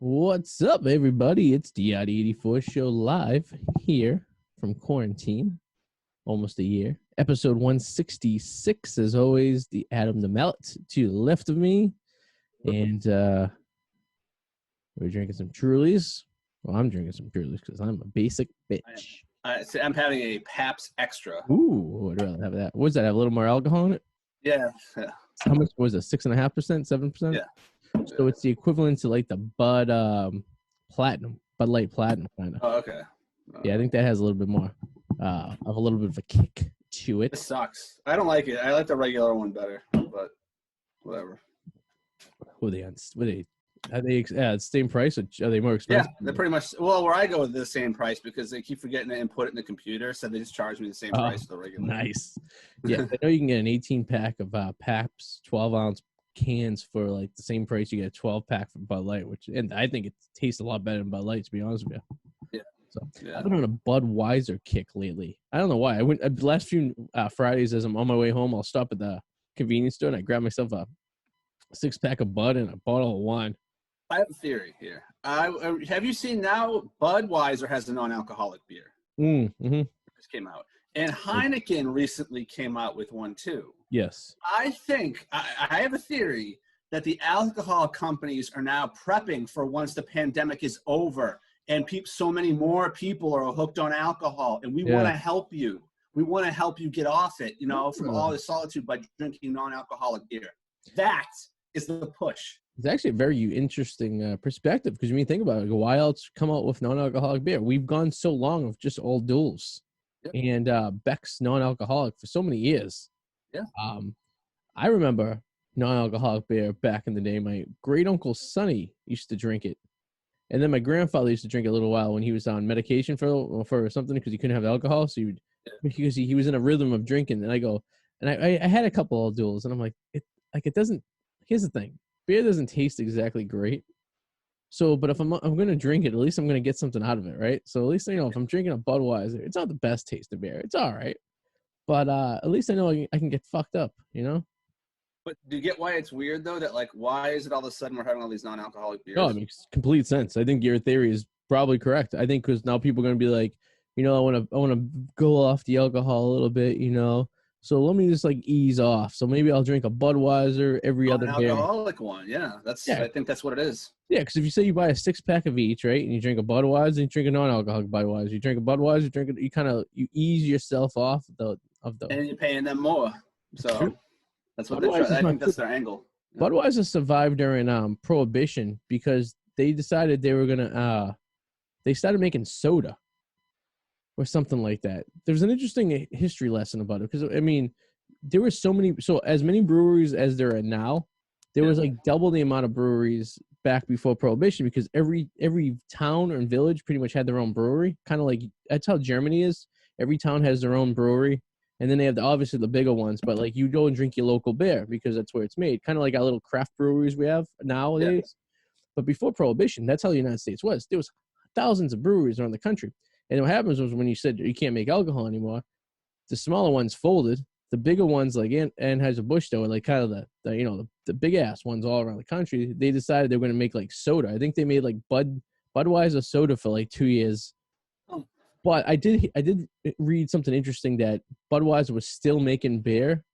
What's up, everybody? It's the Arty 84 show live here from quarantine, almost a year. Episode 166, as always, the Adam the Mallet to the left of me. And we're drinking some Trulies. Well, I'm drinking some Trulies because I'm a basic bitch. I'm having a Pabst Extra. Ooh, I'd rather have that. What does that have? A little more alcohol in it? Yeah. How much was it? 6.5%, 7%? Yeah. So it's the equivalent to like the Bud Platinum, Bud Light Platinum kind of. Oh, okay. Yeah, I think that has a little bit more of a little bit of a kick to it. It sucks. I don't like it. I like the regular one better, but whatever. Are they the same price or are they more expensive? Yeah, they're pretty much. Well, where I go with the same price because they keep forgetting to input it in the computer, so they just charge me the same price as the regular. Nice. Yeah, I know you can get an 18-pack of Pabst 12-ounce cans for like the same price you get a 12-pack for Bud Light, and I think it tastes a lot better than Bud Light, to be honest with you. Yeah. So I've been on a Budweiser kick lately. I don't know why. I went the last few Fridays as I'm on my way home. I'll stop at the convenience store and I grab myself a 6-pack of Bud and a bottle of wine. I have a theory here. Have you seen now Budweiser has a non-alcoholic beer? Mm-hmm. It just came out. And Heineken recently came out with one too. Yes. I think I have a theory that the alcohol companies are now prepping for once the pandemic is over and so many more people are hooked on alcohol, and we want to help you. We want to help you get off it, from all the solitude by drinking non-alcoholic beer. That is the push. It's actually a very interesting perspective because when you think about it, why else come out with non-alcoholic beer? We've gone so long of just all duels. Yep. And Beck's non-alcoholic for so many years. Yeah. I remember non-alcoholic beer back in the day. My great uncle Sonny used to drink it, and then my grandfather used to drink it a little while when he was on medication for something because he couldn't have alcohol. So because he was in a rhythm of drinking. And I had a couple of duels, and I'm like, it doesn't. Here's the thing: beer doesn't taste exactly great. So, but if I'm going to drink it, at least I'm going to get something out of it, right? So at least, if I'm drinking a Budweiser, it's not the best taste of beer. It's all right. But at least I know I can get fucked up, But do you get why it's weird, though, that, why is it all of a sudden we're having all these non-alcoholic beers? No, it makes complete sense. I think your theory is probably correct. I think because now people are going to be like, I want to go off the alcohol a little bit, So let me just ease off. So maybe I'll drink a Budweiser every other beer. An alcoholic one, yeah. I think that's what it is. Yeah, because if you say you buy a 6-pack of each, right, and you drink a Budweiser, and you drink a non-alcoholic Budweiser, you drink a Budweiser, you ease yourself off of the. And you're paying them more, so that's what I think that's their angle. Yeah. Budweiser survived during Prohibition because they decided they were gonna. They started making soda. Or something like that. There's an interesting history lesson about it because there were so as many breweries as there are now. There was double the amount of breweries back before Prohibition because every town or village pretty much had their own brewery. Kind of like that's how Germany is. Every town has their own brewery, and then they have obviously the bigger ones. But you go and drink your local beer because that's where it's made. Kind of like our little craft breweries we have nowadays. Yeah. But before Prohibition, that's how the United States was. There was thousands of breweries around the country. And what happens was when you said you can't make alcohol anymore, the smaller ones folded. The bigger ones like Anheuser-Busch, though, were kind of the big ass ones all around the country. They decided they were going to make soda. I think they made Budweiser soda for 2 years. Oh. But I did read something interesting that Budweiser was still making beer,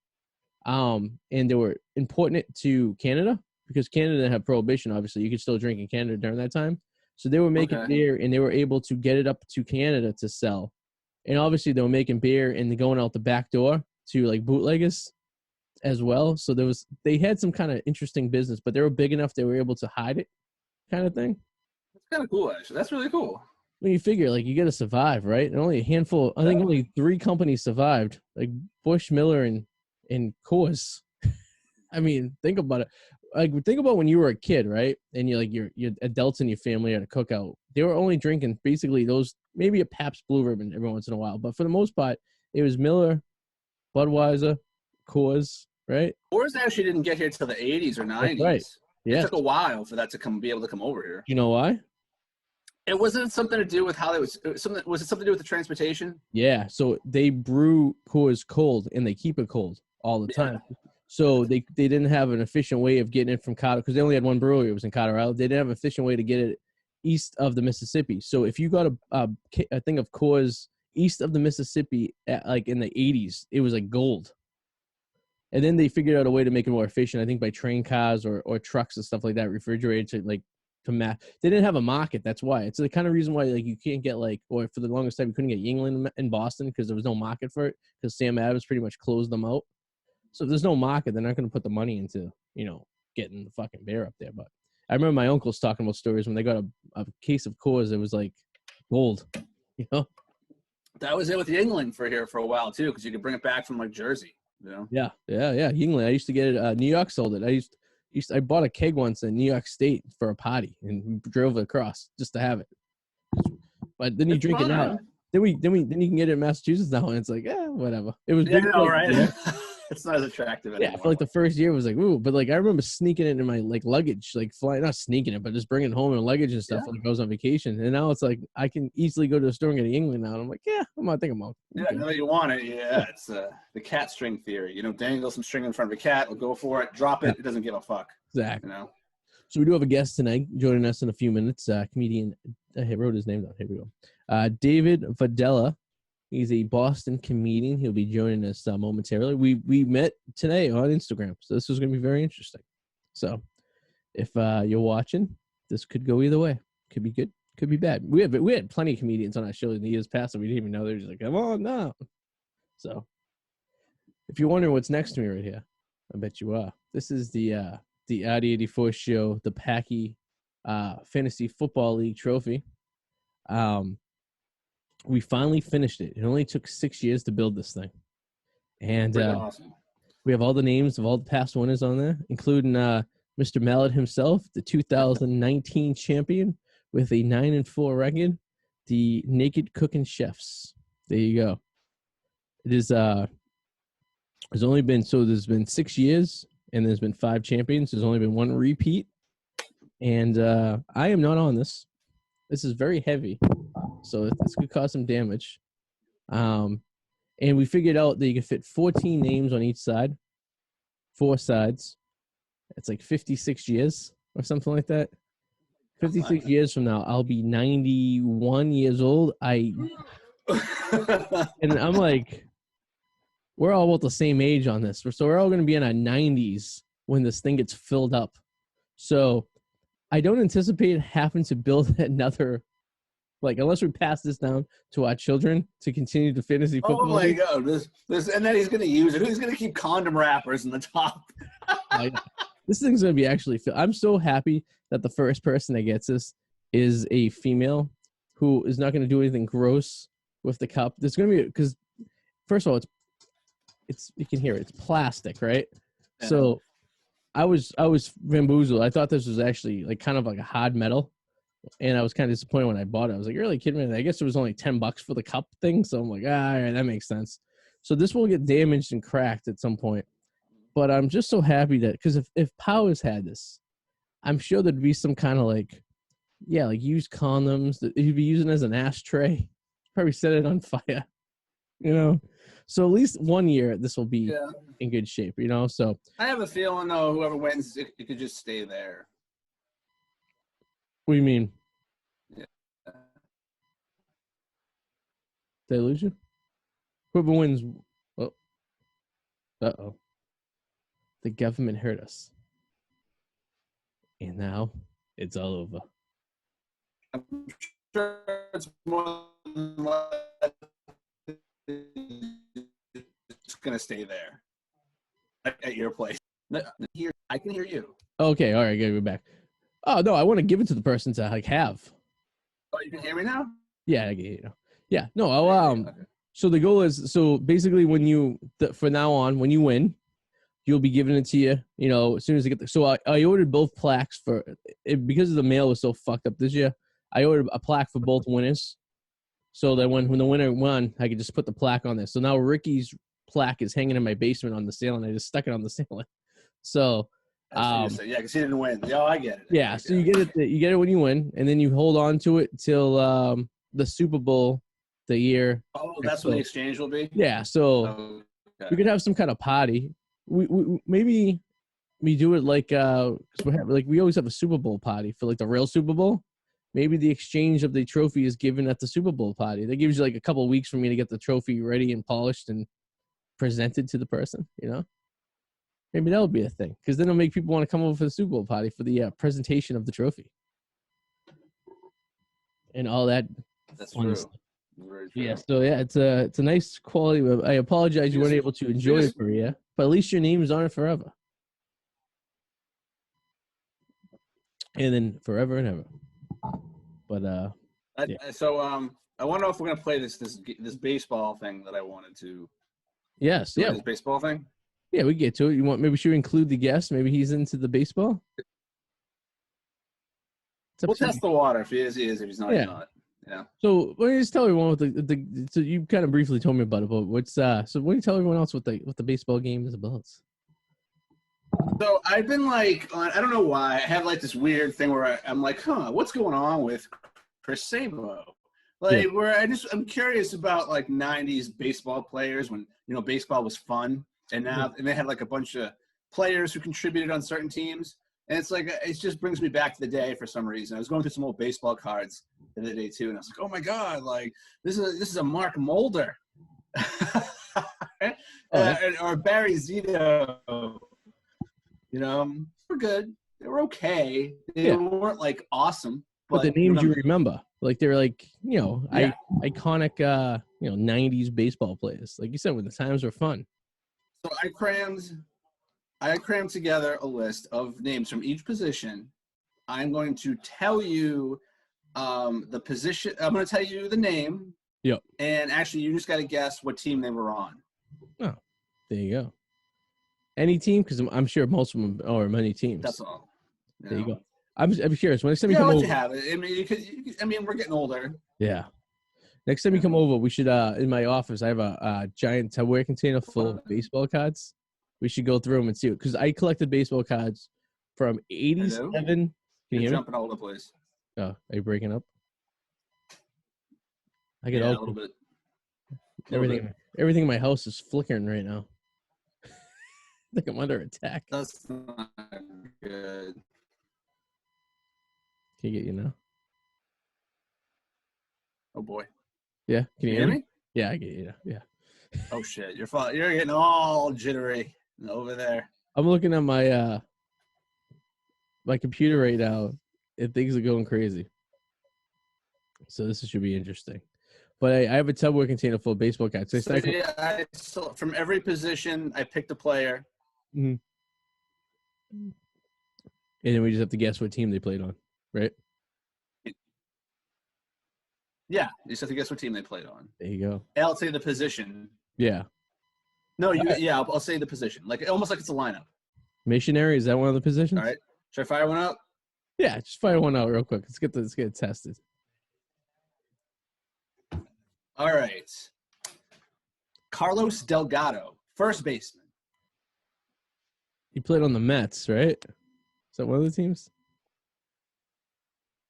and they were importing it to Canada because Canada didn't have Prohibition. Obviously, you could still drink in Canada during that time. So they were making beer, and they were able to get it up to Canada to sell. And obviously, they were making beer and going out the back door to bootleggers as well. So they had some kind of interesting business, but they were big enough they were able to hide it, kind of thing. That's kind of cool, actually. That's really cool. When you figure, you got to survive, right? And only a handful. I think only 3 companies survived, Bush, Miller, and Coors. Think about it. Think about when you were a kid, right? And you're adults in your family at a cookout. They were only drinking basically those, maybe a Pabst Blue Ribbon every once in a while. But for the most part, it was Miller, Budweiser, Coors, right? Coors actually didn't get here until the 80s or 90s. That's right. Yeah. It took a while for that to be able to come over here. You know why? It wasn't something to do with how was it something to do with the transportation? Yeah. So they brew Coors cold and they keep it cold all the time. So they didn't have an efficient way of getting it from Colorado because they only had one brewery. It was in Colorado. They didn't have an efficient way to get it east of the Mississippi. So if you got a thing of Coors east of the Mississippi like in the 80s, it was like gold. And then they figured out a way to make it more efficient, I think by train cars or trucks and stuff like that, refrigerated to match. They didn't have a market. That's why. It's the kind of reason why like you can't get or for the longest time you couldn't get Yingling in Boston because there was no market for it because Sam Adams pretty much closed them out. So if there's no market, they're not going to put the money into, getting the fucking beer up there. But I remember my uncles talking about stories when they got a case of Coors. It was like gold, That was it with Yingling for a while too, because you could bring it back from like Jersey. Yeah. Yingling. I used to get it. New York sold it. I bought a keg once in New York State for a party and drove it across just to have it. But then you drink it now. Then you can get it in Massachusetts now, and it's like, whatever. It was big, right? Yeah. It's not as attractive anymore. Yeah, for like the first year it was like, ooh, but like I remember sneaking it in my like luggage, like flying, not sneaking it, but just bringing it home in luggage and stuff like I was on vacation. And now it's like I can easily go to a store and get an England now. And I'm like, I'm not thinking about it. Yeah, now that you want it, it's the cat string theory. Dangle some string in front of a cat, we'll go for it, drop it, it doesn't give a fuck. Exactly. So we do have a guest tonight joining us in a few minutes. Comedian, I wrote his name down. Here we go. David Vadala. He's a Boston comedian. He'll be joining us momentarily. We met today on Instagram, so this is going to be very interesting. So if you're watching, this could go either way. Could be good, could be bad. We had plenty of comedians on our show in the years past, and we didn't even know. They're just like, come on now. So if you're wondering what's next to me right here, I bet you are. This is the Arty 84 show, the Packie Fantasy Football League trophy. We finally finished it. It only took 6 years to build this thing. And awesome. We have all the names of all the past winners on there, including Mr. Mallet himself, the 2019 champion with a 9-4 record, the Naked Cooking Chefs. There you go. It is there's been 6 years and there's been 5 champions. There's only been 1 repeat. And I am not on this. This is very heavy. So this could cause some damage. And we figured out that you can fit 14 names on each side, 4 sides. It's like 56 years or something like that. 56 years from now, I'll be 91 years old. And I'm like, we're all about the same age on this. So we're all going to be in our 90s when this thing gets filled up. So I don't anticipate having to build another, unless we pass this down to our children to continue to fantasy football. Oh my God! This, and then he's going to use it. Who's going to keep condom wrappers in the top? This thing's going to be actually. I'm so happy that the first person that gets this is a female who is not going to do anything gross with the cup. There's going to be because, first of all, it's you can hear it. It's plastic, right? Yeah. So I was bamboozled. I thought this was actually kind of like a hard metal. And I was kind of disappointed when I bought it. I was like, you're really kidding me? I guess it was only $10 for the cup thing. So I'm like, all right, that makes sense. So this will get damaged and cracked at some point. But I'm just so happy that, because if Powers had this, I'm sure there'd be some kind of used condoms that he'd be using as an ashtray. Probably set it on fire, So at least 1 year, this will be in good shape, So I have a feeling, though, whoever wins, it could just stay there. What do you mean? Yeah. Did I lose you? Whoever wins. Oh. Uh-oh. The government hurt us. And now it's all over. I'm sure it's more than it's going to stay there at your place. I can hear you. Okay, all right, good. We're back. Oh, no, I want to give it to the person to have. Oh, you can hear me now? Yeah, I can hear you now. Yeah, no, okay. So the goal is, basically from now on, when you win, you'll be giving it to you, as soon as I get so I ordered both plaques because the mail was so fucked up this year, I ordered a plaque for both winners. So that when the winner won, I could just put the plaque on there. So now Ricky's plaque is hanging in my basement on the ceiling. I just stuck it on the ceiling. So, because he didn't win. Oh, I get it. Yeah, so you get it when you win, and then you hold on to it till the Super Bowl the year. Oh, that's when the exchange will be? Yeah, so we could have some kind of party, we maybe we do it like 'cause we always have a Super Bowl party for like the real Super Bowl. Maybe the exchange of the trophy is given at the Super Bowl party. That gives you like a couple of weeks for me to get the trophy ready and polished and presented to the person. Maybe that would be a thing, because then it'll make people want to come over for the Super Bowl party for the presentation of the trophy and all that. That's fun true. stuff. Very true. Yeah, so yeah, it's a nice quality. I apologize you weren't able to enjoy it for you, but at least your name is on it forever, and then forever and ever. But yeah. So I wonder if we're gonna play this baseball thing that I wanted to. Yes, yeah, This baseball thing. Yeah, we get to it. Maybe should we include the guest? Maybe he's into the baseball. We'll test the water. If he is, he is. If he's not, he's not. Yeah. So why don't you just tell everyone what the so you kind of briefly told me about it, but what's so why don't you tell everyone else what the baseball game is about? So I've been like I don't know why I have like this weird thing where I'm like, what's going on with Chris Sabo? Like where I'm curious about like 90s baseball players when baseball was fun, and now and they had like a bunch of players who contributed on certain teams. And it's like, it just brings me back to the day for some reason. I was going through some old baseball cards the other day too, and I was like, oh my God, like this is a Mark Mulder or Barry Zito. We're good. They were okay. They weren't like awesome. But the names you remember, like they're like, iconic 90s baseball players. Like you said, when the times were fun. So I crammed together a list of names from each position. I'm going to tell you the position. I'm going to tell you the name. Yep. And actually, you just got to guess what team they were on. Oh, there you go. Any team? Because I'm sure most of them are many teams. That's all. There you go. I'm curious. When next time you come let over, you have it. I mean, we're getting older. Yeah. Next time you come over, we should. In my office, I have a giant Tupperware container full of baseball cards. We should go through them and see it, because I collected baseball cards from 87. Hello? Can you hear me? Jumping all over the place. Oh, are you breaking up? I get a little bit. Everything in my house is flickering right now. I think I'm under attack. That's not good. Can you get you now? Oh boy. Yeah. Can you hear me? Yeah, I get you now. Yeah. Oh shit! You're getting all jittery over there. I'm looking at my my computer right now, and things are going crazy. So this should be interesting. But I have a Tupperware container full of baseball cards. So from every position, I picked a player. Mm-hmm. And then we just have to guess what team they played on, right? Yeah, you just have to guess what team they played on. There you go. I'll say the position. Yeah. No, I'll say the position. Like almost like it's a lineup. Missionary, is that one of the positions? All right. Should I fire one out? Yeah, just fire one out real quick. Let's get it tested. All right. Carlos Delgado, first baseman. He played on the Mets, right? Is that one of the teams?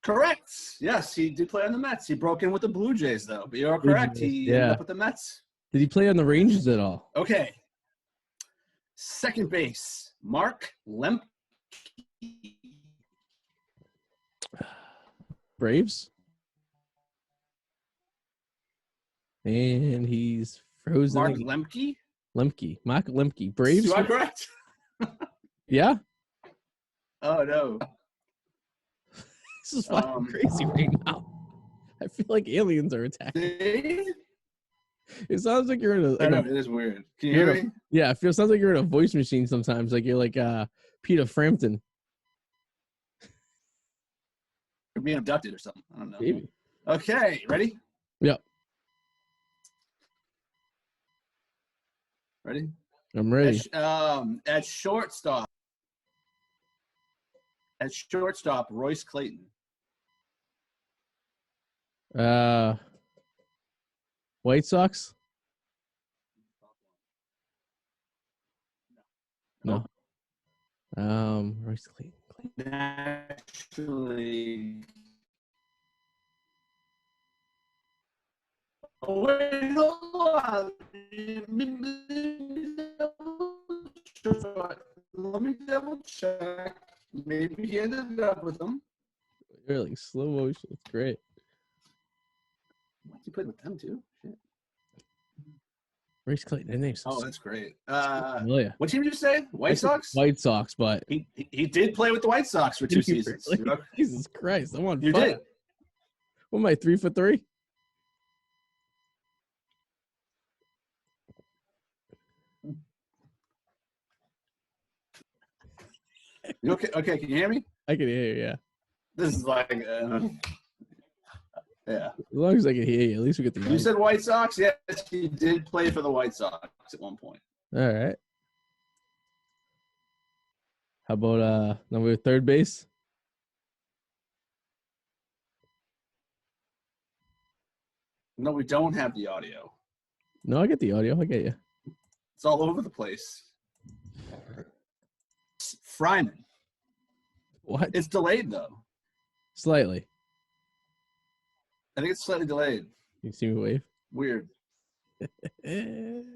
Correct. Yes, he did play on the Mets. He broke in with the Blue Jays, though. But you're correct. He ended up with the Mets. Did he play on the Rangers at all? Okay. Second base, Mark Lemke. Braves? And he's frozen. Mark Lemke? Mark Lemke. Braves? You are correct. Yeah? Oh, no. This is fucking crazy right now. I feel like aliens are attacking. It sounds like you're in a... I know, it is weird. Can you hear me? Yeah, it sounds like you're in a voice machine sometimes. Like you're like Peter Frampton. You're being abducted or something. I don't know. Maybe. Okay, ready? Yep. Ready? I'm ready. At shortstop, Royce Clayton. White Sox? No. Royce Clayton. Actually. Oh, wait, hold on. sure. Let me double check. Maybe he ended up with them. You're like slow motion. It's great. He played with them too. Shit. Reese Clayton. That name's Oh, that's great. familiar. What team did you say? White Sox? White Sox, but He did play with the White Sox for 2 seasons. Really? Jesus Christ, I'm on You fire. did. What am I, 3 for 3? You okay? Okay, can you hear me? I can hear you, yeah. This is like, yeah. As long as I can hear you, at least we get the You said White Sox? Yes, he did play for the White Sox at one point. All right. How about number third base? No, we don't have the audio. No, I get the audio. I get you. It's all over the place. Fryman. What? It's delayed, though. Slightly. I think it's slightly delayed. You see me wave? Weird. It's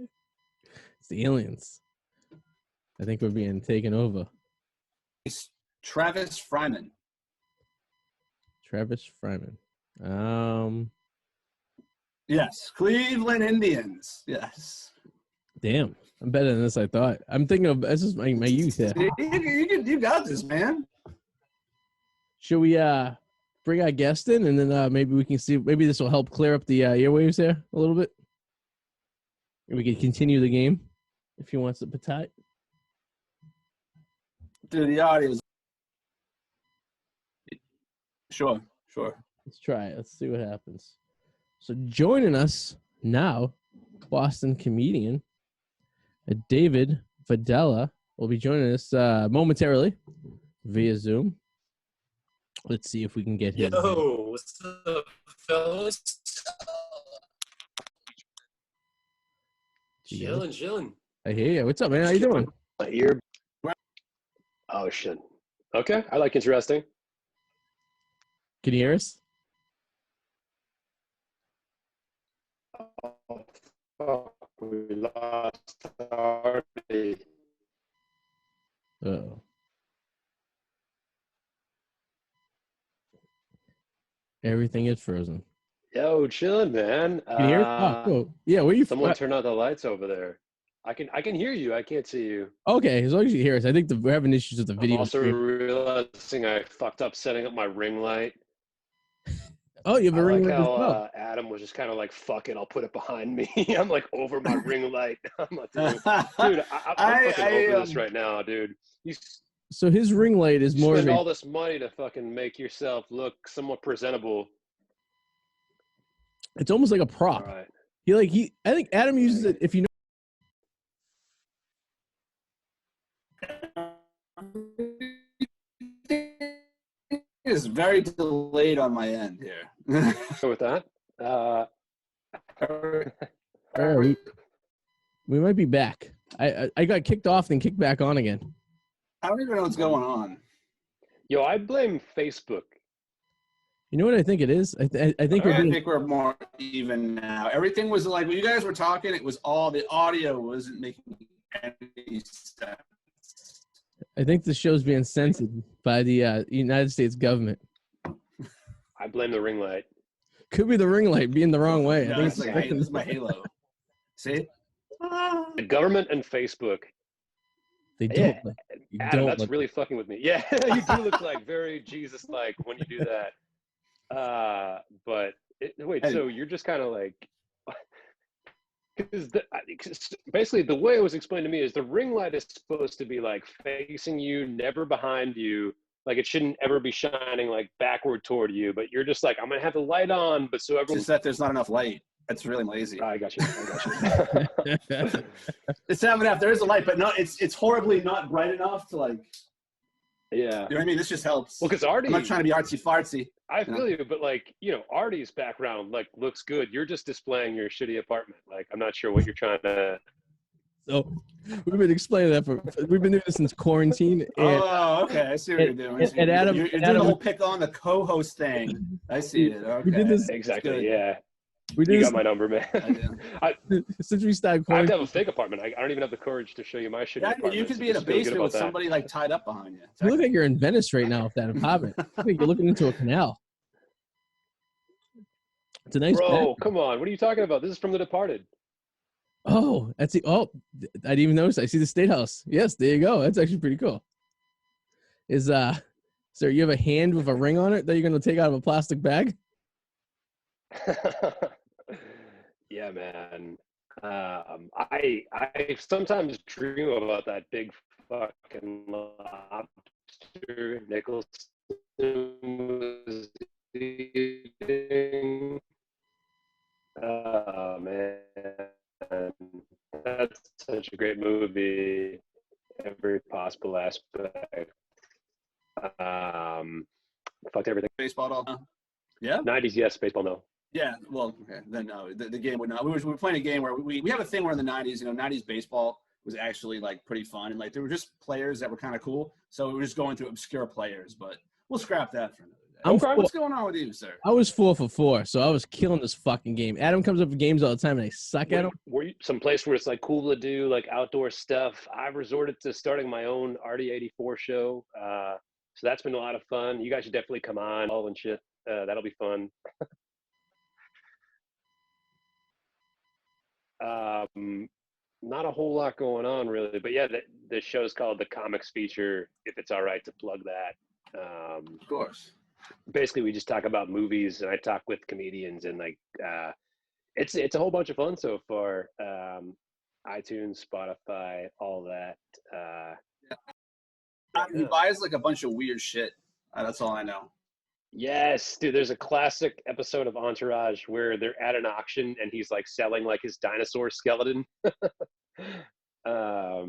the aliens. I think we're being taken over. It's Travis Fryman. Travis Fryman. Yes. Cleveland Indians. Yes. Damn. I'm better than this, I thought. I'm thinking of this is my youth here. You got this, man. Should we bring our guest in and then maybe we can see maybe this will help clear up the airwaves here a little bit? And we can continue the game if he wants to patat. Dude, the audio is Sure. Let's try it. Let's see what happens. So joining us now, Boston comedian David Vadala will be joining us momentarily via Zoom. Let's see if we can get him. Yo, what's up, fellas? Chilling. I hear you. What's up, man? How you doing? My ear. Oh, shit. Okay, I like interesting. Can you hear us? Oh, fuck, we lost Arty. Uh-oh. Everything is frozen. Yo, chilling, man. Can you hear? Oh, cool. Yeah, where you? Someone turn out the lights over there. I can hear you. I can't see you. Okay, as long as you hear us. I think we're having issues with the video. I'm also realizing I fucked up setting up my ring light. Oh, you have a ring like light as well. how Adam was just kind of like, fuck it, I'll put it behind me. I'm like over my ring light. I'm like, dude, I'm fucking over this right now, dude. So his ring light is more spend all this money to fucking make yourself look somewhat presentable. It's almost like a prop. All right. I think Adam uses it if you know. It is very delayed on my end here. So with that, We might be back. I got kicked off, then kicked back on again. I don't even know what's going on. yo, I blame Facebook. You know what I think it is? I think we're more even now. Everything was like when you guys were talking, it was all the audio wasn't making any sense. I think the show's being censored by the United States government. I blame the ring light. Could be the ring light being the wrong way. No, I think it's like, hey, this is my halo. See? The government and Facebook. They don't. Yeah. You Adam, don't that's look- really fucking with me. Yeah, you do look like very Jesus-like when you do that. But wait, so you're just kind of like, because basically the way it was explained to me is the ring light is supposed to be like facing you, never behind you. Like it shouldn't ever be shining like backward toward you. But you're just like, I'm gonna have the light on, but so It's everyone. just that there's not enough light. That's really lazy. I got you. It's 7.5. There is a light, but no, it's horribly not bright enough to like. Yeah. You know what I mean? This just helps. Well, because Arty, I'm not trying to be artsy fartsy. I feel you, but like, you know, Arty's background like looks good. You're just displaying your shitty apartment. Like, I'm not sure what you're trying to. So we've been explaining that we've been doing this since quarantine. And, Oh, okay. I see what you're doing. and Adam, you're doing Adam, the whole pick on the co-host thing. I see it. Okay. we did this Exactly. Good. Yeah. You got my number, man. Since we started I have to have a fake apartment. I don't even have the courage to show you my shitty apartment. You could be in a basement with somebody like tied up behind you. You look like you're in Venice right now with that apartment. I think you're looking into a canal. It's a nice Bro, bed. come on. What are you talking about? This is from The Departed. Oh, I didn't even notice. I see the State House. Yes, there you go. That's actually pretty cool. Sir, you have a hand with a ring on it that you're going to take out of a plastic bag? Yeah, man. I sometimes dream about that big fucking lobster Nicholson was eating. Oh man, that's such a great movie. Every possible aspect. Fucked everything. Baseball all? Yeah. 90s, yes. Baseball, no. Yeah, well, okay, then no, the game would not. We were playing a game where we have a thing where in the 90s, 90s baseball was actually like pretty fun, and like there were just players that were kind of cool. So we were just going through obscure players, but we'll scrap that for another day. What's going on with you, sir? I was 4 for 4, so I was killing this fucking game. Adam comes up with games all the time, and I suck at them. Were you someplace where it's like cool to do like outdoor stuff? I've resorted to starting my own Arty 84 show, so that's been a lot of fun. You guys should definitely come on, all and shit. That'll be fun. Not a whole lot going on really, but yeah, the show's called The Comics Feature, if it's all right to plug that. Of course. Basically we just talk about movies, and I talk with comedians, and like it's a whole bunch of fun so far. iTunes, Spotify, all that. He buys like a bunch of weird shit. That's all I know. Yes, dude, there's a classic episode of Entourage where they're at an auction and he's like selling like his dinosaur skeleton. Or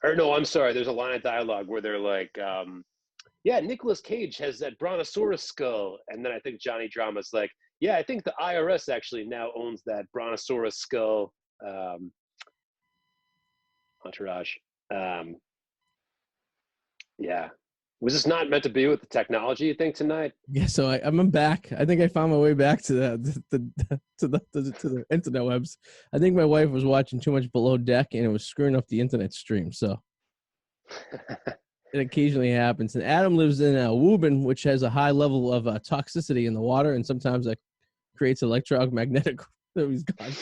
no, I'm sorry. There's a line of dialogue where they're like, yeah, Nicolas Cage has that brontosaurus skull. And then I think Johnny Drama's like, yeah, I think the IRS actually now owns that brontosaurus skull. Entourage. Yeah. Was this not meant to be with the technology, you think, tonight? Yeah, so I'm back. I think I found my way back to the internet webs. I think my wife was watching too much Below Deck, and it was screwing up the internet stream. So it occasionally happens. And Adam lives in Woburn, which has a high level of toxicity in the water, and sometimes that creates electromagnetic. He's gone.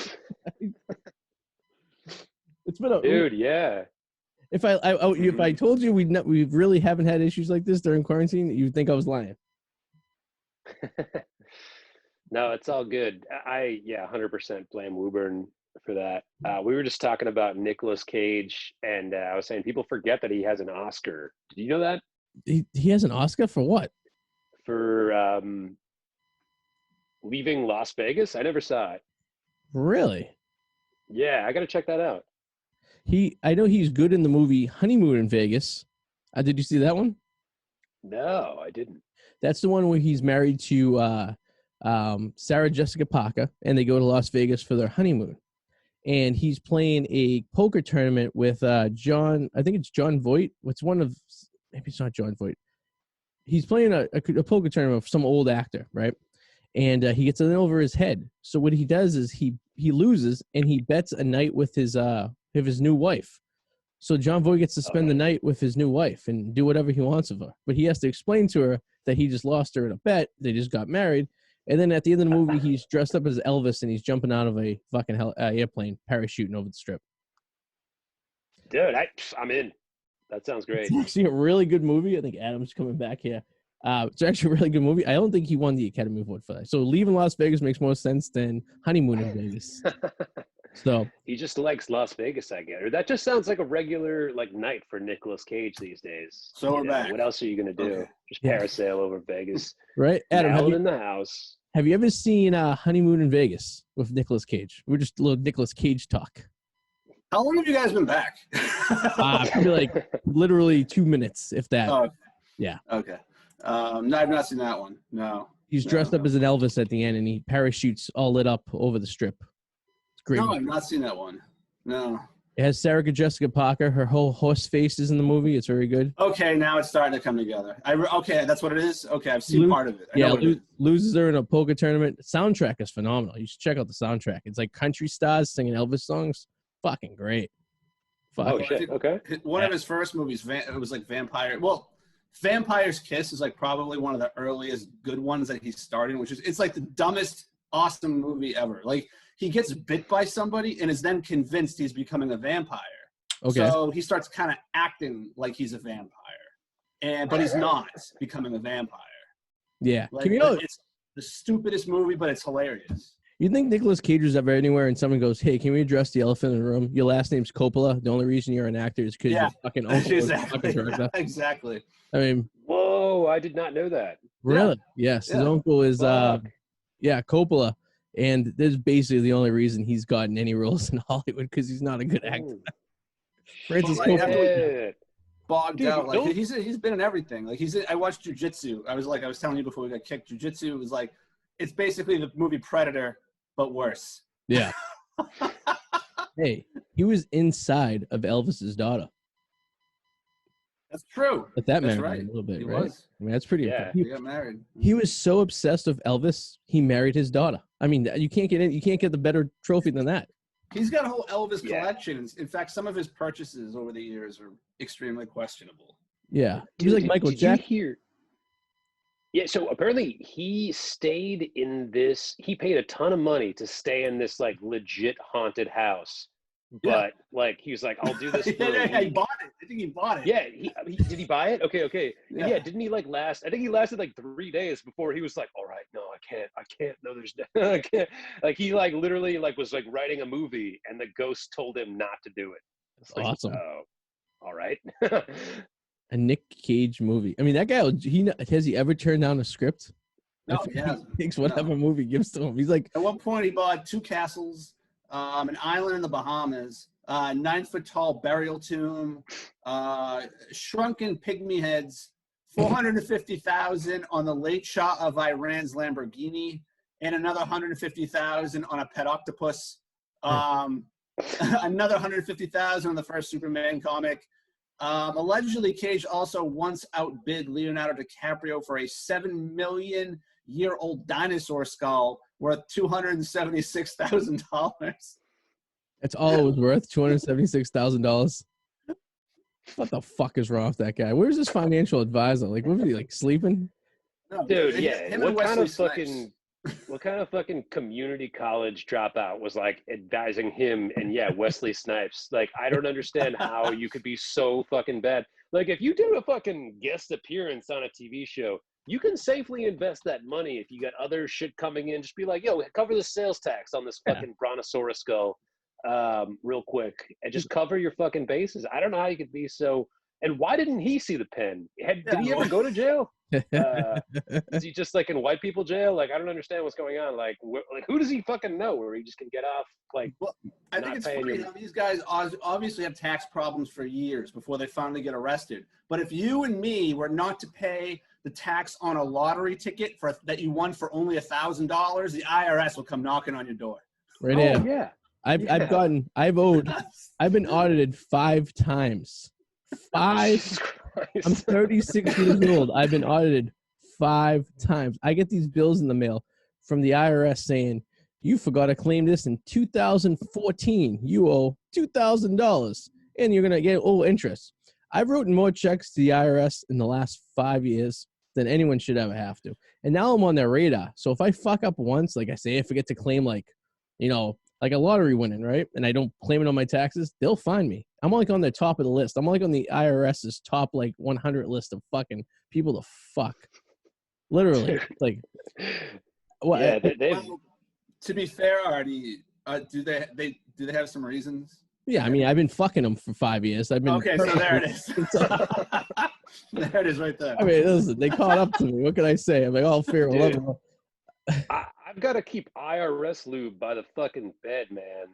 It's been dude, yeah. If I told you we really haven't had issues like this during quarantine, you'd think I was lying. No, it's all good. 100% blame Woburn for that. We were just talking about Nicolas Cage, and I was saying people forget that he has an Oscar. Did you know that? He has an Oscar for what? For Leaving Las Vegas. I never saw it. Really? Yeah, I got to check that out. I know he's good in the movie Honeymoon in Vegas. Did you see that one? No, I didn't. That's the one where he's married to Sarah Jessica Parker, and they go to Las Vegas for their honeymoon. And he's playing a poker tournament with John. I think it's John Voight. Maybe it's not John Voight. He's playing a poker tournament with some old actor, right? And he gets it over his head. So what he does is he loses, and he bets a night with his new wife. So John Voight gets to spend the night with his new wife and do whatever he wants of her. But he has to explain to her that he just lost her in a bet. They just got married. And then at the end of the movie, he's dressed up as Elvis, and he's jumping out of a fucking airplane, parachuting over the strip. Dude, I'm in. That sounds great. It's actually a really good movie. I think Adam's coming back here. It's actually a really good movie. I don't think he won the Academy Award for that. So Leaving Las Vegas makes more sense than Honeymoon in Vegas. So he just likes Las Vegas, I get. Or that just sounds like a regular like night for Nicolas Cage these days. So we're back. What else are you gonna do? Okay. Just parasail over Vegas. Right, Adam. In the house. Have you ever seen Honeymoon in Vegas with Nicolas Cage? We're just a little Nicolas Cage talk. How long have you guys been back? Probably like literally 2 minutes, if that. Oh, yeah. Okay. No, I've not seen that one. No. He's dressed up as an Elvis at the end, and he parachutes all lit up over the strip. It's great. No, I've not seen that one. No. It has Sarah Jessica Parker. Her whole horse face is in the movie. It's very good. Okay, now it's starting to come together. Okay, that's what it is. Okay, I've seen part of it. I know what it is. Loses her in a poker tournament. The soundtrack is phenomenal. You should check out the soundtrack. It's like country stars singing Elvis songs. Fucking great. Oh shit. Okay. One of his first movies, it was like Vampire. Well, Vampire's Kiss is like probably one of the earliest good ones that he started, it's like the dumbest, awesome movie ever. Like he gets bit by somebody and is then convinced he's becoming a vampire. Okay. So he starts kind of acting like he's a vampire, but he's not becoming a vampire. Yeah. Like, it's the stupidest movie, but it's hilarious. You think Nicolas Cage was ever anywhere and someone goes, "Hey, can we address the elephant in the room? Your last name's Coppola. The only reason you're an actor is because your fucking uncle Exactly. I mean, whoa, I did not know that. Really? Yeah. Yes. His uncle is, Coppola. And this is basically the only reason he's gotten any roles in Hollywood because he's not a good actor. Francis Coppola. Bogged out. Like he's been in everything. Like I watched Jiu-Jitsu. I was telling you before we got kicked. Jiu-Jitsu was like, it's basically the movie Predator, but worse. Yeah. Hey, he was inside of Elvis's daughter. That's true. But that married him a little bit, right? Was. I mean, that's pretty. Yeah, he got married. He was so obsessed with Elvis, he married his daughter. I mean, you can't get the better trophy than that. He's got a whole Elvis collection. In fact, some of his purchases over the years are extremely questionable. Yeah, he was like Michael Jackson. Yeah, so apparently he stayed in this. He paid a ton of money to stay in this like legit haunted house. But like he was like, I'll do this. He bought it. I think he bought it. Yeah, did he buy it? Okay. Yeah, didn't he like last? I think he lasted like 3 days before he was like, all right, no, I can't. No, there's I can't. Like he like literally like was like writing a movie, and the ghost told him not to do it. That's like, awesome. Oh, all right. A Nick Cage movie. I mean, that guy. Has he ever turned down a script? No, he takes whatever movie gives to him. He's like, at one point he bought 2 castles. An island in the Bahamas, 9-foot tall burial tomb, shrunken pygmy heads, 450,000 on the late Shah of Iran's Lamborghini, and another 150,000 on a pet octopus. Another 150,000 on the first Superman comic. Allegedly, Cage also once outbid Leonardo DiCaprio for a 7 million year old dinosaur skull worth $276,000. That's all it was worth, $276,000. What the fuck is wrong with that guy? Where's his financial advisor? Like, was he like sleeping? No, dude, yeah. What kind of fucking community college dropout was like advising him and Wesley Snipes? Like, I don't understand how you could be so fucking bad. Like, if you do a fucking guest appearance on a TV show, you can safely invest that money if you got other shit coming in. Just be like, yo, cover the sales tax on this fucking brontosaurus skull real quick. And just cover your fucking bases. I don't know how you could be so... And why didn't he see the pen? Did he ever go to jail? Is he just like in white people jail? Like, I don't understand what's going on. Like who does he fucking know where he just can get off? Like, well, I think it's funny how these guys obviously have tax problems for years before they finally get arrested. But if you and me were not to pay the tax on a lottery ticket that you won for only $1,000, the IRS will come knocking on your door. Right here. Yeah. I've been audited 5 times. 5. I'm 36 years old. I've been audited 5 times. I get these bills in the mail from the IRS saying, you forgot to claim this in 2014. You owe $2,000 and you're going to get all interest. I've written more checks to the IRS in the last 5 years than anyone should ever have to. And now I'm on their radar. So if I fuck up once, like I say, I forget to claim like a lottery winning, right? And I don't claim it on my taxes, they'll find me. I'm like on the top of the list. I'm like on the IRS's top like 100 list of fucking people to fuck. Literally. Like, what? Yeah, to be fair, Arty, do they have some reasons? Yeah, I mean, I've been fucking them for 5 years. I've been okay, so there it is. There it is right there. I mean, listen, they caught up to me. What can I say? I'm like, all fair. I've got to keep IRS lube by the fucking bed, man.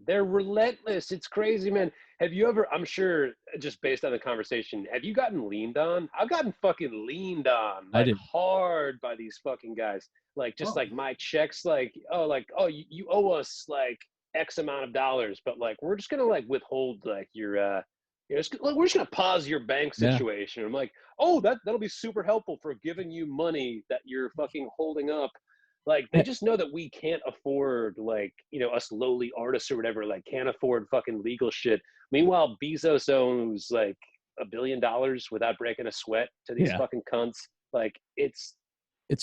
They're relentless. It's crazy, man. Have you ever, I'm sure just based on the conversation, have you gotten leaned on? I've gotten fucking leaned on hard by these fucking guys. Like, just like my checks, you owe us like X amount of dollars, but like we're just gonna like withhold like your we're just gonna pause your bank situation. I'm like, oh, that'll be super helpful for giving you money that you're fucking holding up. Like they just know that we can't afford like, us lowly artists or whatever, like can't afford fucking legal shit. Meanwhile, Bezos owns like $1 billion without breaking a sweat to these fucking cunts. Like it's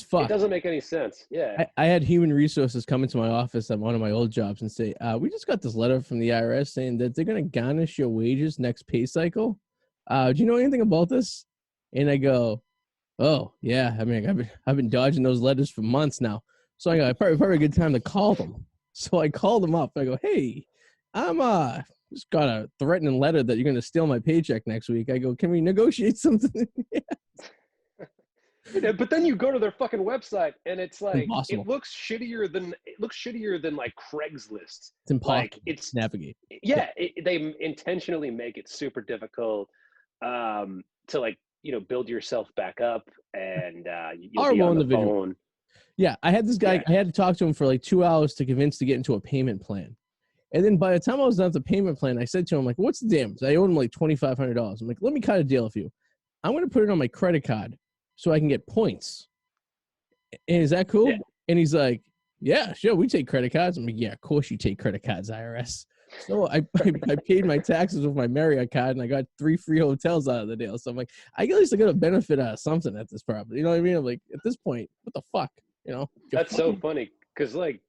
fucked. It doesn't make any sense. Yeah. I had human resources come into my office at one of my old jobs and say, we just got this letter from the IRS saying that they're going to garnish your wages next pay cycle. Do you know anything about this? And I go, oh, yeah. I mean, I've been dodging those letters for months now. So I go, probably a good time to call them. So I called them up. I go, hey, I'm just got a threatening letter that you're going to steal my paycheck next week. I go, can we negotiate something? Yeah, but then you go to their fucking website and it's like impossible. it looks shittier than like Craigslist. It's impossible like it's to navigate. Yeah, they intentionally make it super difficult to like build yourself back up, and you'll be on the phone. Yeah, I had this guy. Yeah. I had to talk to him for like 2 hours to convince to get into a payment plan. And then by the time I was done with the payment plan, I said to him, like, what's the damage? I owed him like $2,500. I'm like, let me cut a deal with you. I'm going to put it on my credit card so I can get points. And is that cool? Yeah. And he's like, yeah, sure, we take credit cards. I'm like, yeah, of course you take credit cards, IRS. So I paid my taxes with my Marriott card, and I got 3 free hotels out of the deal. So I'm like, I at least got a benefit out of something at this property. You know what I mean? I'm like, at this point, what the fuck? That's so funny because like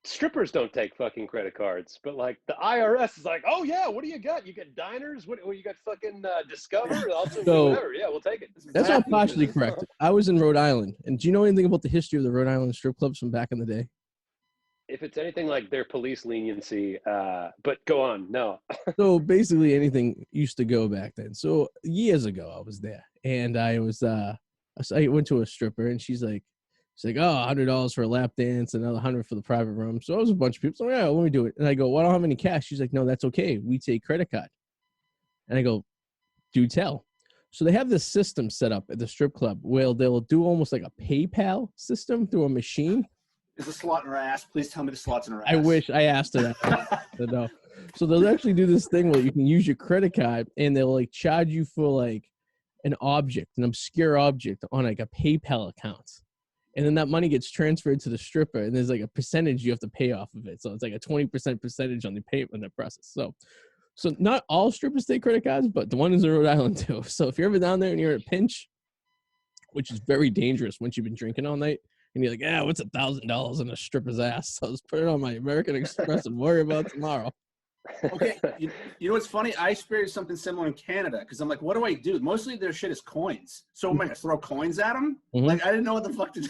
strippers don't take fucking credit cards, but like the IRS is like, oh yeah, what do you got? You got diners? What you got? Fucking Discover? Also, whatever. Yeah, we'll take it. That's not partially correct. I was in Rhode Island, and do you know anything about the history of the Rhode Island strip clubs from back in the day? If it's anything like their police leniency, but go on. No. So basically, anything used to go back then. So years ago, I was there, and I went to a stripper, and she's like, oh, $100 for a lap dance, another $100 for the private room. So it was a bunch of people. So yeah, let me do it. And I go, well, I don't have any cash. She's like, no, that's okay. We take credit card. And I go, do tell. So they have this system set up at the strip club where they'll do almost like a PayPal system through a machine. Is the slot in her ass? Please tell me the slot's in her ass. I wish I asked her that. No. So they'll actually do this thing where you can use your credit card and they'll like charge you for like an obscure object on like a PayPal account. And then that money gets transferred to the stripper, and there's like a percentage you have to pay off of it. So it's like a 20% percentage on the payment process. So not all strippers take credit cards, but the ones in Rhode Island do. So if you're ever down there and you're in a pinch, which is very dangerous once you've been drinking all night, and you're like, what's $1,000 in a stripper's ass? So I'll just put it on my American Express and worry about tomorrow. Okay, you know what's funny? I experienced something similar in Canada because I'm like, what do I do? Mostly their shit is coins. So am I going to throw coins at them? Mm-hmm. Like, I didn't know what the fuck to do.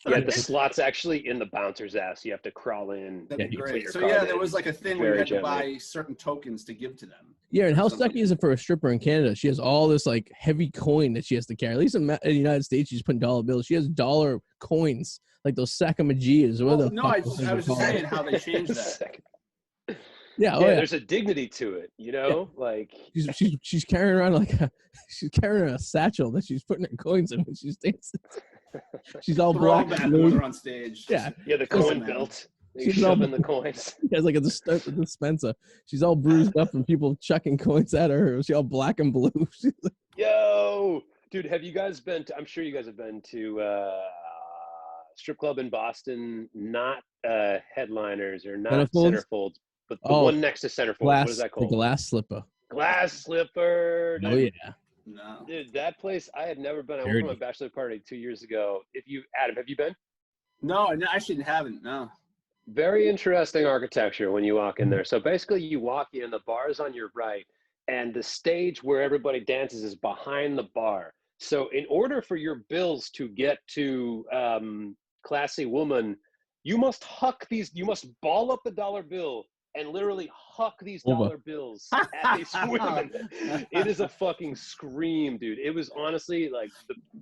Yeah, the slot's actually in the bouncer's ass. You have to crawl in. That'd be great. So yeah, there was like a thing where you had to buy certain tokens to give to them. Yeah, and how sucky is it for a stripper in Canada? She has all this like heavy coin that she has to carry. At least in the United States, she's putting dollar bills. She has dollar coins, like those Sacamagias. No, I was just saying how they changed that. Yeah, there's a dignity to it, like she's carrying around she's carrying a satchel that she's putting her coins in when she's dancing. She's all black and blue on stage. Yeah, the coin belt. She's shoving the coins. Yeah, it's like a dispenser. She's all bruised up from people chucking coins at her. She's all black and blue. Yo, dude, have you guys been to? I'm sure you guys have been to strip club in Boston. Not headliners or not centerfolds. But the one next to centerfold, what is that called? The Glass Slipper. Glass Slipper. Oh, yeah. No. Dude, that place, I had never been. I went to my bachelor party 2 years ago. Adam, have you been? No, I actually haven't, no. Very interesting architecture when you walk in there. So basically you walk in, the bar is on your right, and the stage where everybody dances is behind the bar. So in order for your bills to get to Classy Woman, you must ball up the dollar bill and literally huck these dollar bills at these women. It is a fucking scream, dude. It was honestly like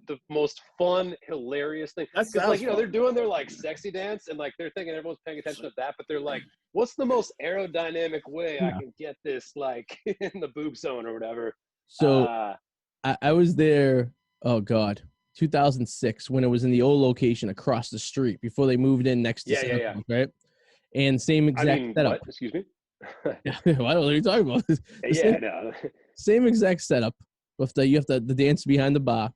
the most fun, hilarious thing. That's like, they're doing their like sexy dance and like they're thinking everyone's paying attention to that, but they're like, what's the most aerodynamic way I can get this like in the boob zone or whatever? So I was there, 2006, when it was in the old location across the street before they moved in next to Santa, right? And same exact setup. What? Excuse me? What are you talking about? No. Same exact setup with you have the dance behind the bar.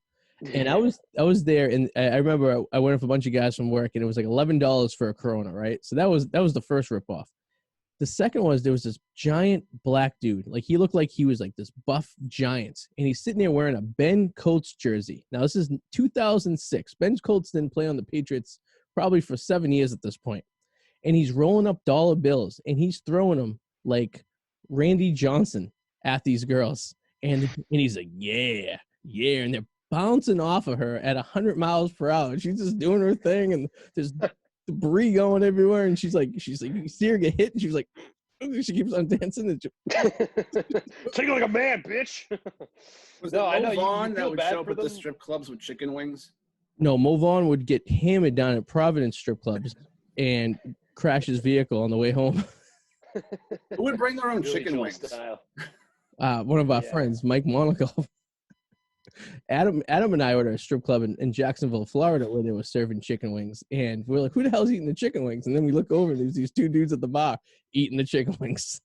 And I was there, and I remember I went with a bunch of guys from work, and it was like $11 for a Corona, right? So that was the first ripoff. The second was there was this giant black dude, like he looked like he was like this buff giant, and he's sitting there wearing a Ben Coates jersey. Now this is 2006. Ben Coates didn't play on the Patriots probably for 7 years at this point, and he's rolling up dollar bills and he's throwing them like Randy Johnson at these girls, and he's like, yeah, and they're bouncing off of her at 100 miles per hour. She's just doing her thing, and there's debris going everywhere. And she's like, you see her get hit, and she's like, she keeps on dancing. And take it like a man, bitch. I know Vaughn that would show up at the strip clubs with chicken wings. No, Mo Vaughn would get hammered down at Providence strip clubs and crash his vehicle on the way home. Who would bring their own chicken wings? One of our friends, Mike Monaco. Adam and I were at a strip club in Jacksonville, Florida, where they were serving chicken wings, and we're like, "Who the hell's eating the chicken wings?" And then we look over, and there's these two dudes at the bar eating the chicken wings.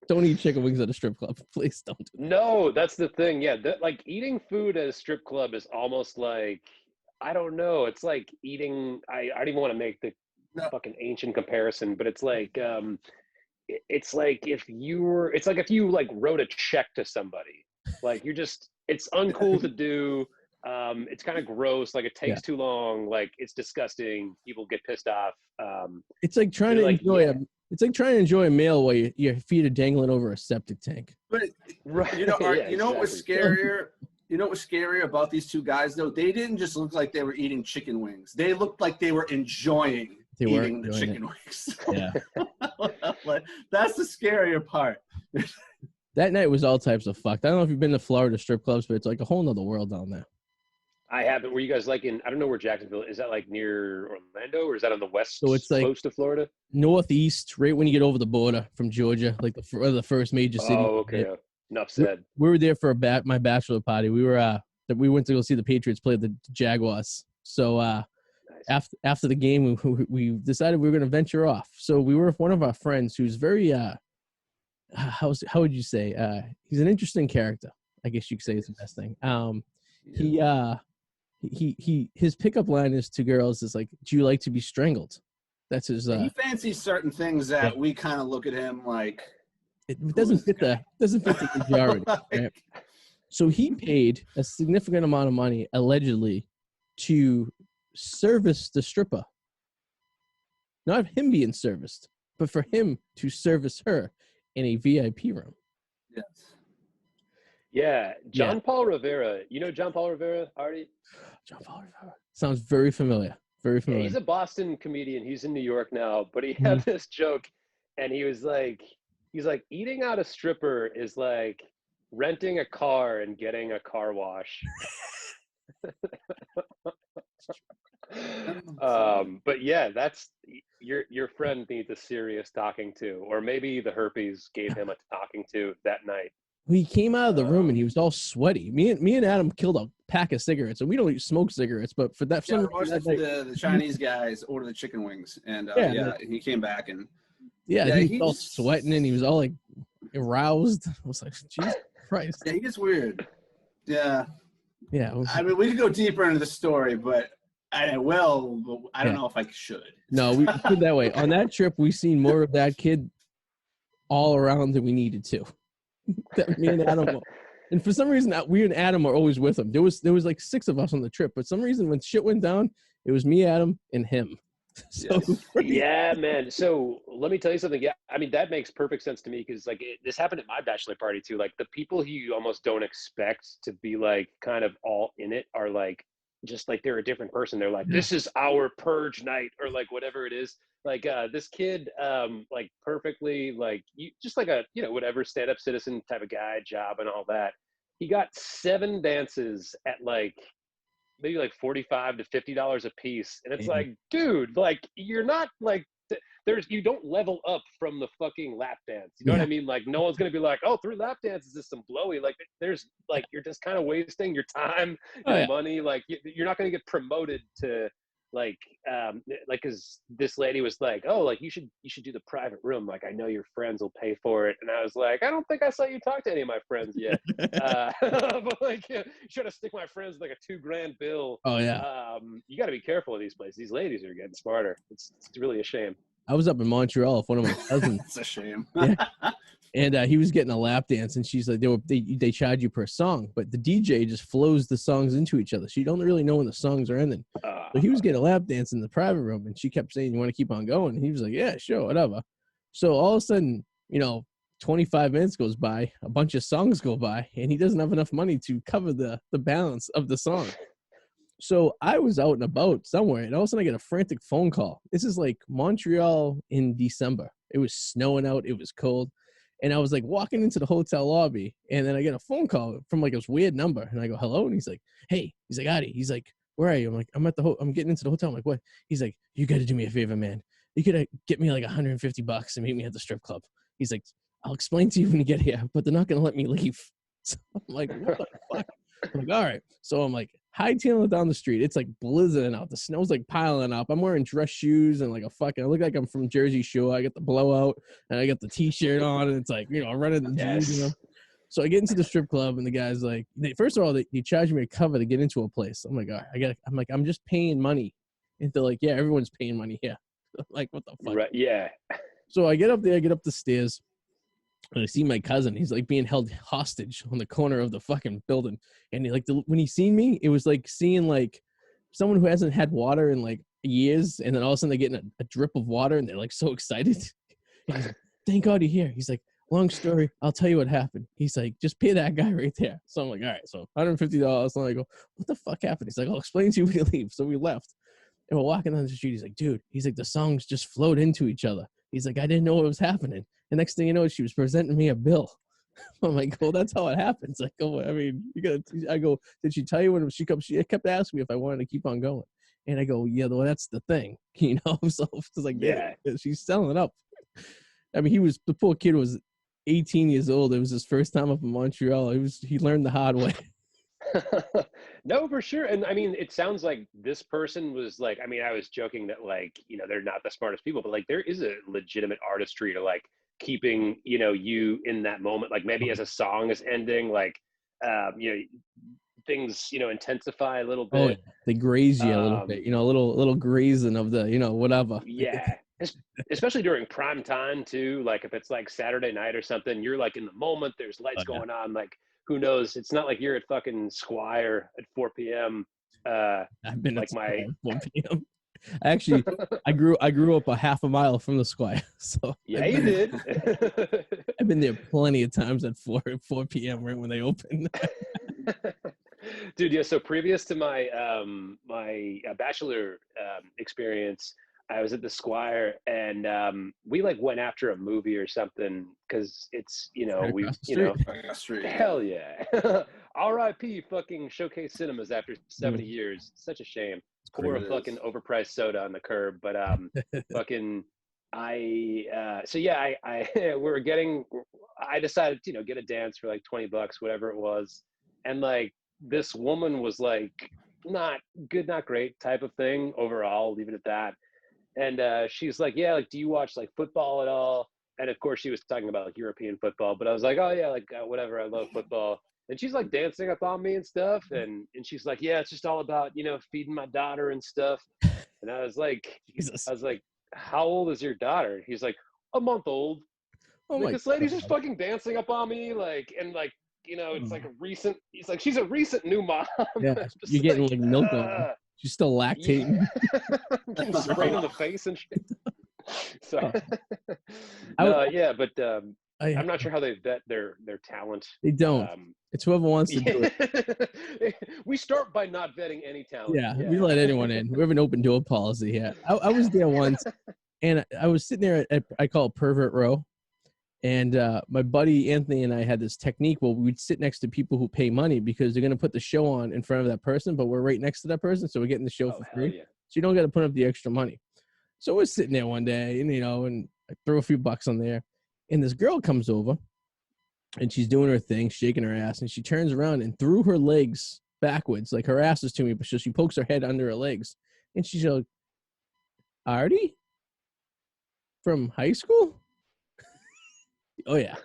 Don't eat chicken wings at a strip club, please don't. No, that's the thing. Yeah, like eating food at a strip club is almost like, I don't know. It's like eating. I don't even want to make the fucking ancient comparison, but it's like it's like if you like wrote a check to somebody. Like it's uncool to do. It's kind of gross. Like it takes too long. Like it's disgusting. People get pissed off. It's like trying to enjoy a meal while your feet are dangling over a septic tank. But you know what was scarier? You know what was scarier about these two guys though? They didn't just look like they were eating chicken wings. They looked like they were enjoying eating the chicken wings. Yeah, that's the scarier part. That night was all types of fucked. I don't know if you've been to Florida strip clubs, but it's like a whole nother world down there. I haven't. Were you guys like I don't know where Jacksonville is. That like near Orlando, or is that on the west it's like coast of Florida? Northeast, right when you get over the border from Georgia, like the first major city. Oh, okay. Enough said. We were there for my bachelor party. We went to go see the Patriots play the Jaguars. So nice. after the game, we decided we were going to venture off. So we were with one of our friends who's very how would you say? He's an interesting character, I guess you could say is the best thing. His pickup line is to girls is like, "Do you like to be strangled?" That's his. He fancies certain things that we kind of look at him like. It doesn't fit the majority. Right? So he paid a significant amount of money, allegedly, to service the stripper. Not him being serviced, but for him to service her in a VIP room. Yes. Yeah, John Paul Rivera. You know John Paul Rivera, Arty? John Paul Rivera. Sounds very familiar. Very familiar. Yeah, he's a Boston comedian. He's in New York now, but he had this joke, and he's like, eating out a stripper is like renting a car and getting a car wash. But yeah, that's your friend needs a serious talking to, or maybe the herpes gave him a talking to that night. He came out of the room and he was all sweaty. Me and Adam killed a pack of cigarettes, and we don't smoke cigarettes, but for that, the Chinese guys ordered the chicken wings, and he came back and he was all sweating and he was all like aroused. I was like, Jesus Christ. Yeah, he gets weird. Yeah. Yeah. I mean, we could go deeper into the story, but I will. But I don't know if I should. No, we put it that way. On that trip, we seen more of that kid all around than we needed to. That me and Adam, and for some reason, we and Adam are always with him. There was like 6 of us on the trip, but some reason when shit went down, it was me, Adam, and him. So yeah, man. So let me tell you something. Yeah, I mean that makes perfect sense to me because like this happened at my bachelor party too. Like the people who you almost don't expect to be like kind of all in it are like just like they're a different person. They're like, this is our purge night, or like whatever it is. Like this kid, like perfectly, like you just like a whatever stand-up citizen type of guy, job and all that. He got 7 dances at like maybe like $45 to $50 a piece, and it's like, dude, like you're not like you don't level up from the fucking lap dance. You know what I mean? Like no one's gonna be like, oh, 3 lap dances is some blowy. Like there's like you're just kind of wasting your time and money. Like you're not gonna get promoted to because this lady was like, oh, like you should do the private room. Like, I know your friends will pay for it. And I was like, I don't think I saw you talk to any of my friends yet. But like, yeah, trying to stick my friends like a $2,000 bill. Oh yeah. You got to be careful of these places. These ladies are getting smarter. It's really a shame. I was up in Montreal with one of my cousins. It's a shame. Yeah. And he was getting a lap dance, and she's like, they charge you per song, but the DJ just flows the songs into each other, so you don't really know when the songs are ending. So he was getting a lap dance in the private room, and she kept saying, "You want to keep on going?" And he was like, "Yeah, sure, whatever." So all of a sudden, 25 minutes goes by, a bunch of songs go by, and he doesn't have enough money to cover the balance of the song. So I was out and about somewhere, and all of a sudden I get a frantic phone call. This is like Montreal in December. It was snowing out. It was cold. And I was like walking into the hotel lobby, and then I get a phone call from like this weird number, and I go, hello? And he's like, hey, he's like, Arty. He's like, where are you? I'm like, I'm getting into the hotel. I'm like, what? He's like, you got to do me a favor, man. You could get me like $150 and meet me at the strip club. He's like, I'll explain to you when you get here, but they're not going to let me leave. So I'm like, what the fuck? I'm like, all right. So I'm like, hightailing it down the street. It's like blizzarding out. The snow's like piling up. I'm wearing dress shoes and like I look like I'm from Jersey Shore. I got the blowout and I got the t-shirt on, and it's like, running the jeans, So I get into the strip club, and the guy's like, first of all, they charge me a cover to get into a place. I'm like, all right, I'm just paying money. And they're like, yeah, everyone's paying money here. I'm like, what the fuck? Right, yeah. So I get up there, I get up the stairs, and I see my cousin. He's like being held hostage on the corner of the fucking building. And when he seen me, it was like seeing like someone who hasn't had water in like years, and then all of a sudden they're getting a drip of water, and they're like so excited. And he's like, thank God you're here. He's like, long story, I'll tell you what happened. He's like, just pay that guy right there. So I'm like, all right, so $150. And I go, what the fuck happened? He's like, I'll explain to you when you leave. So we left. And we're walking down the street. He's like, dude, the songs just flowed into each other. He's like, I didn't know what was happening. The next thing you know, she was presenting me a bill. I'm like, well, that's how it happens. Like, oh, I mean, I go, did she tell you when she comes? She kept asking me if I wanted to keep on going. And I go, yeah, well, that's the thing, So it's like, yeah, she's selling up. I mean, the poor kid was 18 years old. It was his first time up in Montreal. He learned the hard way. No, for sure. And I mean, it sounds like this person was like, I mean, I was joking that like, they're not the smartest people, but like there is a legitimate artistry to like keeping, you in that moment. Like maybe as a song is ending, like, things, intensify a little bit. Oh, they graze you a little bit, a little grazing of the, whatever. Yeah. Especially during prime time too. Like if it's like Saturday night or something, you're like in the moment, there's lights going on. Like who knows? It's not like you're at fucking Squire at 4 p.m. I've been like at 4 p.m. Actually, I grew up a half a mile from the Squire. So yeah, you did. I've been there plenty of times at 4 p.m. right when they open. Dude, yeah. So previous to my my bachelor experience, I was at the Squire, and we like went after a movie or something because it's hell yeah. R.I.P. fucking Showcase Cinemas after 70 years. Such a shame. Pour a fucking overpriced soda on the curb, but fucking I decided to get a dance for like $20, whatever it was, and like this woman was like not good, not great type of thing overall. Leave it at that. And she's like, yeah, like, do you watch like football at all? And of course she was talking about like European football, but I was like, oh yeah, like whatever, I love football. And she's like dancing up on me and stuff. And she's like, yeah, it's just all about, feeding my daughter and stuff. And I was like, Jesus. I was like, how old is your daughter? He's like, a month old. Oh like, this lady's just fucking dancing up on me. Like, and like, it's like he's like, she's a recent new mom. Yeah, you're getting like milk on her. She's still lactating. Getting sprayed on the face and shit. So, I'm not sure how they vet their talent. They don't. It's whoever wants to do it. We start by not vetting any talent. Yeah, we let anyone in. We have an open door policy here. I was there once, and I was sitting there at I call it Pervert Row. And my buddy Anthony and I had this technique where we'd sit next to people who pay money because they're going to put the show on in front of that person, but we're right next to that person, so we're getting the show for free. Yeah. So you don't got to put up the extra money. So we're sitting there one day, and and I throw a few bucks on there, and this girl comes over, and she's doing her thing, shaking her ass, and she turns around and through her legs backwards, like her ass is to me, but she pokes her head under her legs, And she's like, Arty? From high school? Oh, yeah.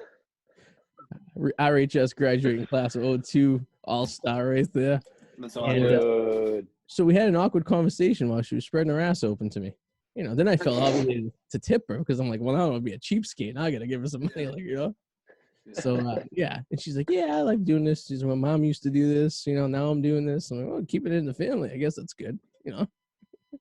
RHS graduating class of 02, all-star right there. That's all. And, so we had an awkward conversation while she was spreading her ass open to me. You know, then I felt obligated to tip her because I'm like, well, I don't want to be a cheapskate. Now I got to give her some money, like, you know. So, yeah. And she's like, yeah, I like doing this. She's my mom used to do this. You know, now I'm doing this. I'm like, well, keep it in the family. I guess that's good, you know.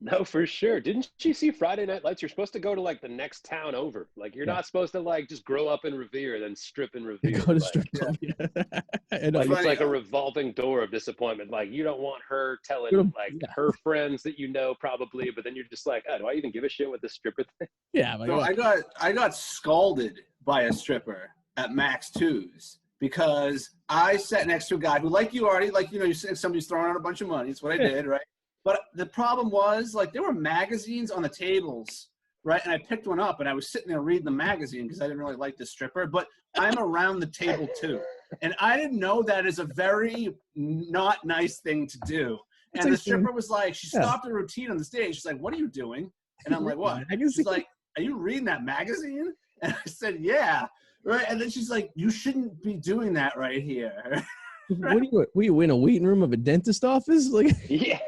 No, for sure. Didn't she see Friday Night Lights? You're supposed to go to like the next town over. Like you're not supposed to like just grow up in Revere, then strip in Revere. Go to like, strip club. Like it's like a revolving door of disappointment. Like you don't want her telling like her friends that you know probably, but then you're just like, oh, do I even give a shit with the stripper thing? Yeah. So I got scalded by a stripper at Max 2's because I sat next to a guy who, like you already, like, you know, somebody's throwing out a bunch of money. That's what I did, right? But the problem was, like, there were magazines on the tables, right? And I picked one up, and I was sitting there reading the magazine because I didn't really like the stripper. But I'm around the table, too. And I didn't know that is a very not nice thing to do. And the stripper was like, she stopped her routine on the stage. She's like, what are you doing? And I'm like, what? She's like, are you reading that magazine? And I said, yeah. Right? And then she's like, you shouldn't be doing that right here. Right? What are you in a waiting room of a dentist office? Like, yeah.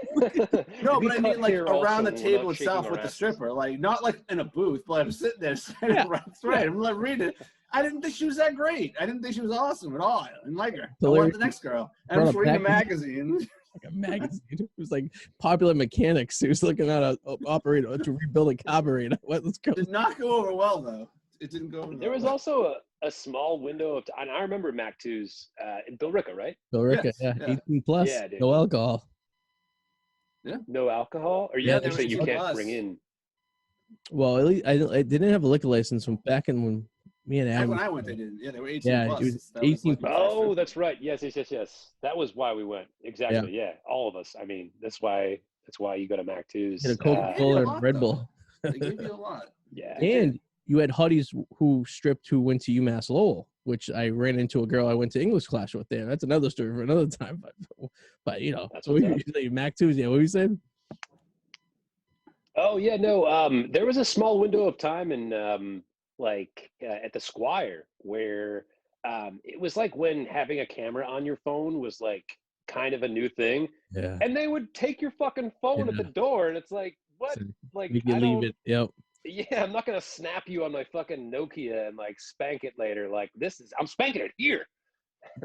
No, but I mean, like, around the table itself with the stripper, like, not like in a booth, but I'm sitting there, right. I'm like reading it. I didn't think she was that great. I didn't think she was awesome at all. I didn't like her. I wanted the next girl. And I was reading a magazine. Like a magazine. It was like Popular Mechanics. He was looking at an operator to rebuild a carburetor. Let's go. Did not go over well, though. It didn't go over There was also a small window of time. I remember Mac 2's in Billerica, right? Billerica, yeah. 18 plus. Yeah, no alcohol. Yeah. No alcohol? Or yeah, that you can't bring in. Well, at least I didn't have a liquor license from back in when me and Adam. When I went, they didn't. Yeah, they were 18 plus. It was 18 plus. Oh, that's right. Yes. That was why we went. Exactly. Yeah. All of us. I mean, that's why you go to Mac 2's. Get a Coca-Cola and Red Bull. They gave you a lot. Yeah. And you had Huddies who stripped who went to UMass Lowell, which I ran into a girl I went to English class with there. That's another story for another time. But you know, that's what you Mac 2's. Yeah, what were you saying? Oh yeah, no. There was a small window of time in at the Squire where it was like when having a camera on your phone was like kind of a new thing. Yeah. And they would take your fucking phone at the door, and it's like, what? So like you can leave it. Yep. Yeah, I'm not gonna snap you on my fucking Nokia and like spank it later. Like I'm spanking it here.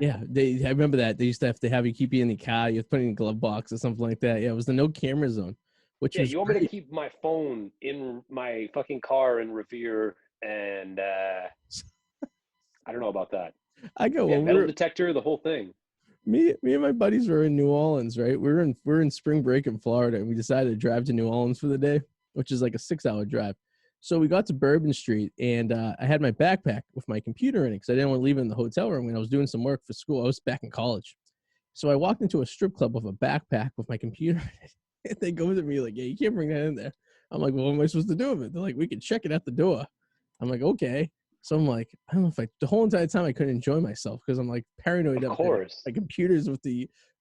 Yeah, I remember that. They used to have you keep you in the car. You have to put it in a glove box or something like that. Yeah, it was the no camera zone. Which was you want me to keep my phone in my fucking car in Revere, and I don't know about that. I go metal detector, the whole thing. Me and my buddies were in New Orleans, right? We're in spring break in Florida, and we decided to drive to New Orleans for the day, which is like a 6-hour drive. So we got to Bourbon Street, and I had my backpack with my computer in it because I didn't want to leave it in the hotel room when I was doing some work for school. I was back in college. So I walked into a strip club with a backpack with my computer in it. And they go to me like, yeah, you can't bring that in there. I'm like, well, what am I supposed to do with it? They're like, we can check it at the door. I'm like, okay. So I'm like, I don't know if the whole entire time I couldn't enjoy myself because I'm like paranoid. Of course. My computers with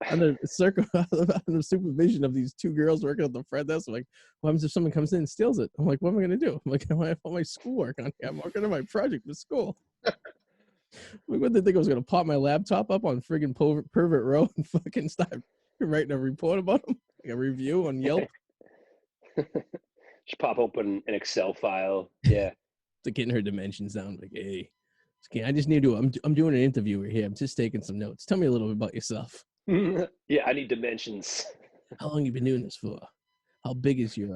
under the supervision of these two girls working at the front desk. I'm like, what happens if someone comes in and steals it? I'm like, what am I going to do? I'm like, I have all my schoolwork on here. I'm working on my project for school. Like, what did they think I was going to pop my laptop up on friggin' Pervert Row and fucking start writing a report about them? Like a review on Yelp? Just pop open an Excel file. Yeah. To getting her dimensions down. Like, hey, I just need to, I'm doing an interview here. I'm just taking some notes. Tell me a little bit about yourself. Yeah, I need dimensions. How long you been doing this for? How big is your,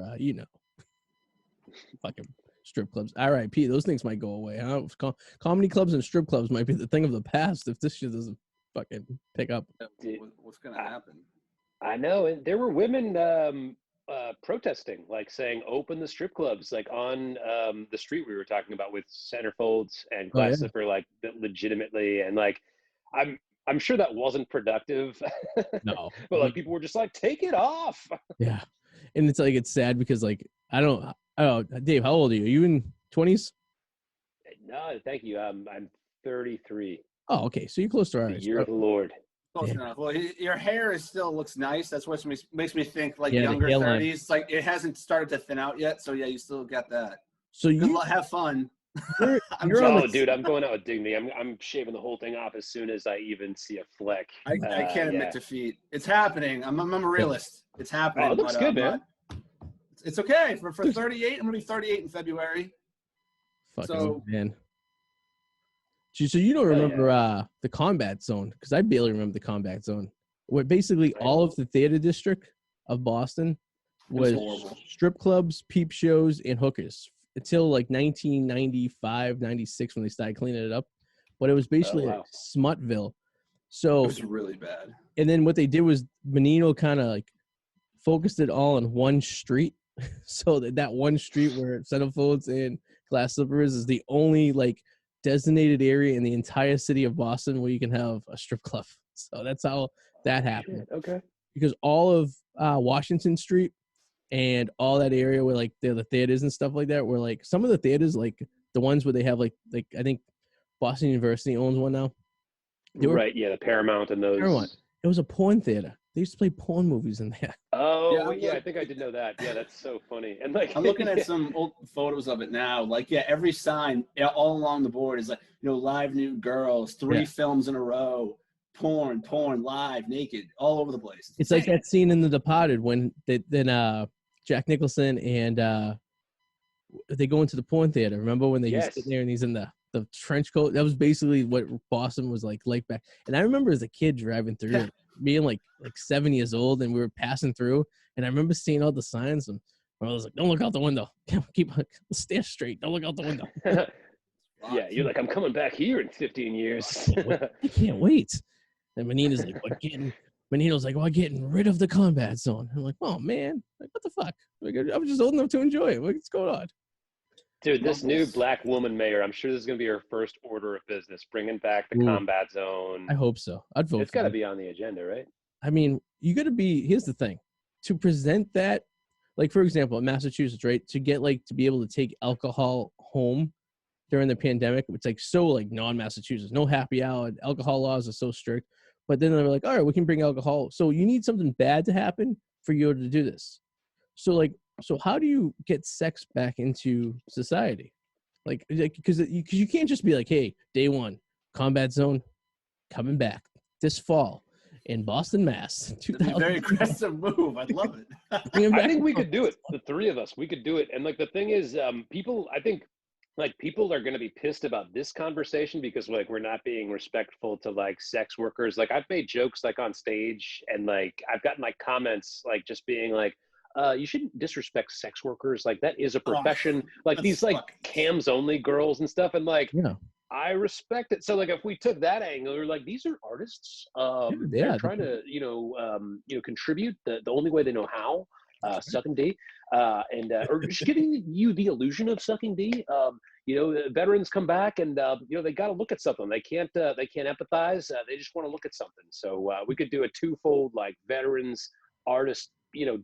fucking strip clubs? R.I.P. Those things might go away. Huh? Comedy clubs and strip clubs might be the thing of the past if this shit doesn't fucking pick up. What's going to happen? I know. And there were women protesting, like saying, open the strip clubs, like on the street we were talking about with centerfolds and glass slipper, like legitimately. And like, I'm sure that wasn't productive. No. But like people were just like, take it off. Yeah. And it's like, it's sad because like, I don't know, Dave, how old are you? Are you in 20s? No, thank you. I'm 33. Oh, okay. So you're close to our age. Year of the Lord. Close Yeah. enough. Well, your hair still looks nice. That's what makes me think like Yeah, the younger hairline. 30s. It's like it hasn't started to thin out yet. So yeah, you still got that. So Good luck. Have fun. I'm you're on Oh, the, dude, I'm going out with dignity. I'm shaving the whole thing off as soon as I even see a fleck. I can't admit Yeah. defeat. It's happening. I'm a realist. It's happening. Oh, it looks but, good, man. It's okay. For 38, I'm gonna be 38 in February. fucking So man. So you don't remember the Combat Zone, because I barely remember the Combat Zone, where basically all of the theater district of Boston was strip clubs, peep shows, and hookers until like 1995, 96 when they started cleaning it up. But it was basically like Smutville. So it was really bad. And then what they did was Menino kind of like focused it all on one street. So that one street where centerfolds and glass slippers is the only like designated area in the entire city of Boston where you can have a strip club. So that's how that happened. Okay. Because all of Washington Street and all that area where like the theaters and stuff like that were like some of the theaters, like the ones where they have like I think Boston University owns one now. Right, yeah, the Paramount and those. Paramount. It was a porn theater. They used to play porn movies in there. Oh, yeah, I think I did know that. Yeah, that's so funny. And like, I'm looking at some old photos of it now. Like, yeah, every sign all along the board is like, live nude girls, 3 films in a row, porn, live, naked, all over the place. It's like that scene in The Departed when Jack Nicholson and they go into the porn theater. Remember when he's sitting there and he's in the trench coat? That was basically what Boston was like back. And I remember as a kid driving through it, being like 7 years old, and we were passing through, and I remember seeing all the signs, and I was like, "Don't look out the window. Keep stare straight. Don't look out the window." Yeah, you're like, I'm coming back here in 15 years. I can't wait. And Menino's like, Menino's like, "Well, getting rid of the Combat Zone." I'm like, "Oh man, like what the fuck? Like, I was just old enough to enjoy it. What's going on?" Dude, this new black woman mayor, I'm sure this is going to be her first order of business, bringing back the Combat Zone. I hope so. I'd vote. It's got to be on the agenda, right? I mean, you got to be. Here's the thing: to present that, like for example, in Massachusetts, right? To get to be able to take alcohol home during the pandemic, it's like so like non-Massachusetts, no happy hour. Alcohol laws are so strict. But then they're like, all right, we can bring alcohol. So you need something bad to happen for you to do this. So how do you get sex back into society? Because you can't just be like, hey, day one, Combat Zone coming back this fall in Boston, Mass. Very aggressive move. I love it. I think we could do it. The 3 of us, we could do it. And like the thing is, people are going to be pissed about this conversation because like we're not being respectful to like sex workers. Like I've made jokes like on stage, and like I've gotten like comments like just being like, you shouldn't disrespect sex workers. Like that is a profession. Like these like cams only girls and stuff. And like, I respect it. So like, if we took that angle, we're like, these are artists. They're trying to, contribute the only way they know how, sucking D, or just giving you the illusion of sucking D. Veterans come back and, they got to look at something. They can't empathize. They just want to look at something. So we could do a twofold, like veterans, artists,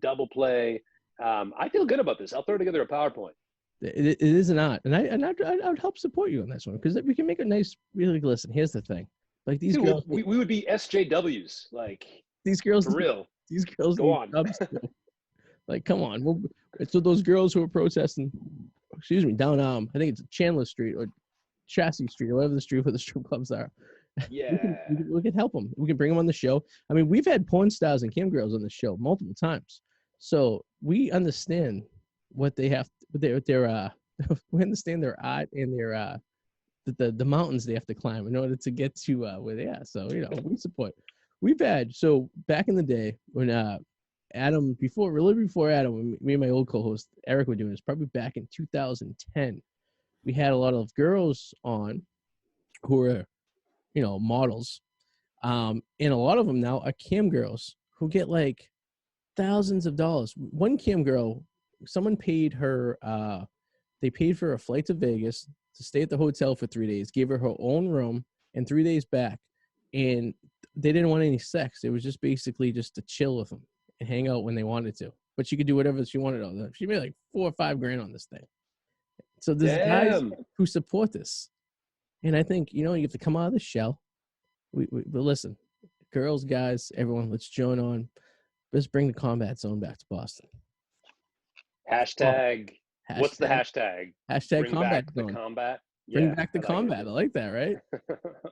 double play. I feel good about this. I'll throw together a PowerPoint. It is not, and I would help support you on this one because we can make a nice. Really, listen. Here's the thing, like these girls, we would be SJWs. Like these girls, for real. These girls go on. Like, come on. So those girls who are protesting, down I think it's Chandler Street or Chassis Street or whatever the street where the strip clubs are. Yeah, we can help them. We can bring them on the show. I mean, we've had porn stars and cam girls on the show multiple times, so we understand what they have. We understand their art and their the mountains they have to climb in order to get to where they are. So we support. We've had back in the day when Adam before Adam, when me and my old co-host Eric were doing this, probably back in 2010. We had a lot of girls on who were models, and a lot of them now are cam girls who get like thousands of dollars. One cam girl, someone paid her they paid for a flight to Vegas to stay at the hotel for 3 days, gave her own room and 3 days back, and they didn't want any sex. It was just basically just to chill with them and hang out when they wanted to, but she could do whatever she wanted on them. She made like $4 or $5 grand on this thing. So there's guys who support this. And I think, you have to come out of the shell. But listen, girls, guys, everyone, let's join on. Let's bring the combat zone back to Boston. Hashtag. What's the hashtag? Hashtag Bring combat back zone. the combat. Bring Yeah, back the combat. I like that, right?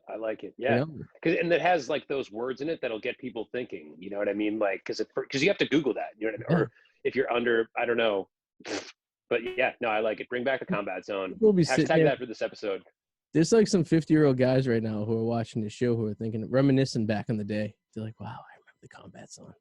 I like it. Yeah, and it has like those words in it that'll get people thinking. You know what I mean? Like, because you have to Google that. You know what I mean? Yeah. Or if you're under, I don't know. But yeah, no, I like it. Bring back the combat zone. We'll be Hashtag that for this episode. There's like some 50-year-old guys right now who are watching the show who are thinking, reminiscing back in the day. They're like, wow, I remember the combat zone.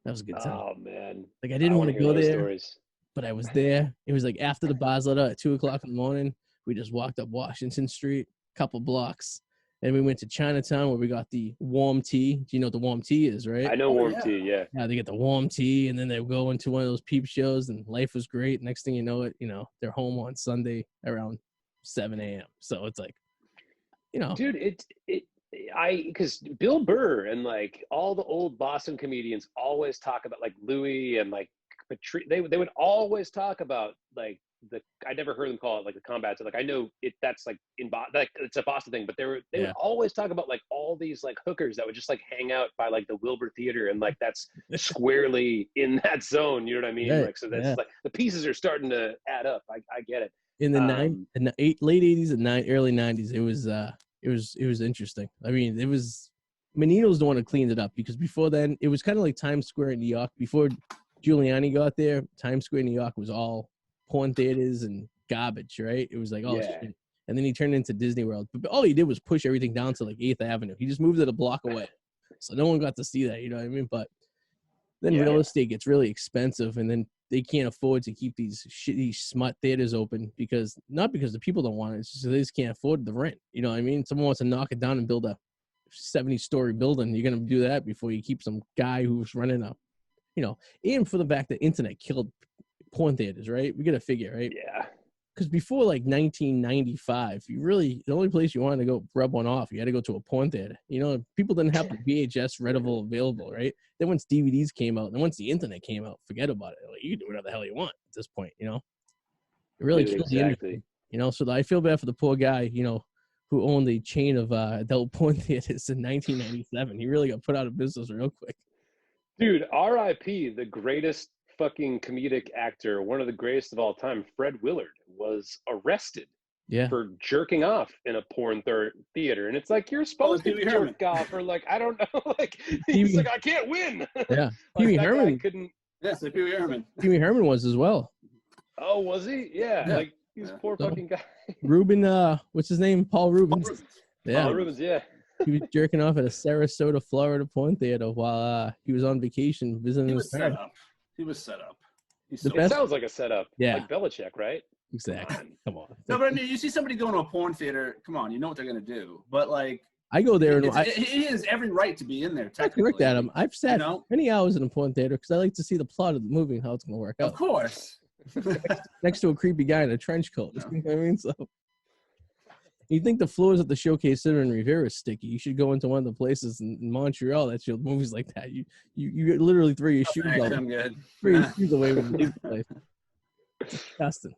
That was a good time. Oh man, like I didn't want to go there, stories. But I was there. It was like after the bars let out at 2:00 in the morning. We just walked up Washington Street, couple blocks, and we went to Chinatown where we got the warm tea. Do you know what the warm tea is, right? I know warm tea, yeah. Yeah, they get the warm tea, and then they go into one of those peep shows, and life was great. Next thing you know it, they're home on Sunday around 7 a.m. So it's like, dude, because Bill Burr and like all the old Boston comedians always talk about like Louis and like they would always talk about like I never heard them call it like the combat. So like I know that's like like it's a Boston thing, but they would always talk about like all these like hookers that would just like hang out by like the Wilbur Theater, and like that's squarely in that zone. You know what I mean? Like so that's like the pieces are starting to add up. I get it. In the late 80s and early 90s, it was interesting. I mean, Menino's the one who cleaned it up, because before then it was kind of like Times Square in New York. Before Giuliani got there, Times Square in New York was all porn theaters and garbage, right? It was like, shit. And then he turned into Disney World. But all he did was push everything down to like 8th Avenue. He just moved it a block away. So no one got to see that, you know what I mean? But then real estate gets really expensive, and then they can't afford to keep these shitty smut theaters open not because the people don't want it. It's just they just can't afford the rent. You know what I mean? Someone wants to knock it down and build a 70-story building. You're going to do that before you keep some guy who's running and for the fact that internet killed porn theaters, right? We got to figure, right? Yeah. Because before like 1995, the only place you wanted to go rub one off, you had to go to a porn theater. People didn't have the VHS rentable available, right? Then once DVDs came out, and once the internet came out, forget about it. Like, you can do whatever the hell you want at this point, It really killed the industry, So I feel bad for the poor guy, who owned a chain of adult porn theaters in 1997. He really got put out of business real quick. Dude, R.I.P. the greatest fucking comedic actor, one of the greatest of all time, Fred Willard, was arrested for jerking off in a porn theater. And it's like, you're supposed to jerk off, or like, I don't know, like he's like, I can't win. Yeah. Like, Pee Wee Herman couldn't. Yes, Pee Wee Herman. Pee Wee Herman was as well. Oh, was he? Yeah. Like he's a poor fucking guy. Ruben, what's his name? Paul Rubens. Paul Rubens, yeah. He was jerking off at a Sarasota, Florida porn theater while he was on vacation visiting his parents. He was set up. It sounds like a setup. Yeah. Like Belichick, right? Exactly. Come on. No, but I mean, you see somebody going to a porn theater, come on, you know what they're going to do. But, like, I go there. He has every right to be in there, technically. Correct, Adam. I've sat many hours in a porn theater because I like to see the plot of the movie and how it's going to work out. Of course. Next to a creepy guy in a trench coat. You know what I mean? So, you think the floors at the Showcase Center in Revere is sticky? You should go into one of the places in Montreal that show movies like that. You literally throw your shoes out. I'm good. Throw your shoes away when you leave the place. Disgusting.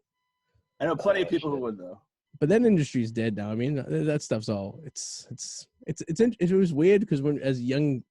I know plenty of people who would, though. But that industry's dead now. I mean, that stuff's all. It was weird because when as young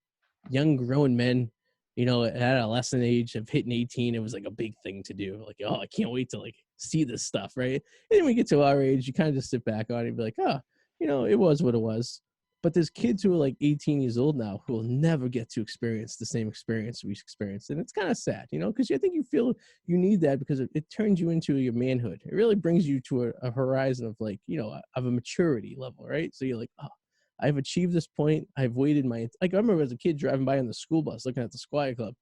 grown men, at adolescent age of hitting 18, it was like a big thing to do. Like, oh, I can't wait to like see this stuff, right? And then we get to our age, you kind of just sit back on it and be like, oh, it was what it was. But there's kids who are like 18 years old now who will never get to experience the same experience we experienced. And it's kind of sad, because I think you feel you need that because it turns you into your manhood. It really brings you to a horizon of like, of a maturity level, right? So you're like, oh, I've achieved this point. I've waited I remember as a kid driving by on the school bus looking at the Squire Club,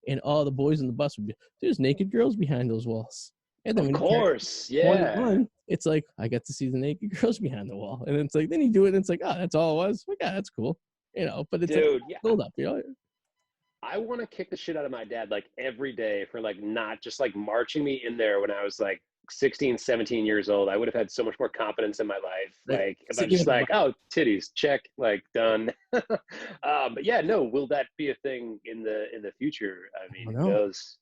and all the boys in the bus would be, there's naked girls behind those walls. And then of course, yeah. It's like, I got to see the naked girls behind the wall. And it's like, then you do it, and it's like, oh, that's all it was. Like, yeah, that's cool. But it's build up, I want to kick the shit out of my dad, like, every day for, like, not just, like, marching me in there when I was, like, 16, 17 years old. I would have had so much more confidence in my life. Like, if I'm just like, oh, titties, check, like, done. But yeah, no, will that be a thing in the future? I mean, those.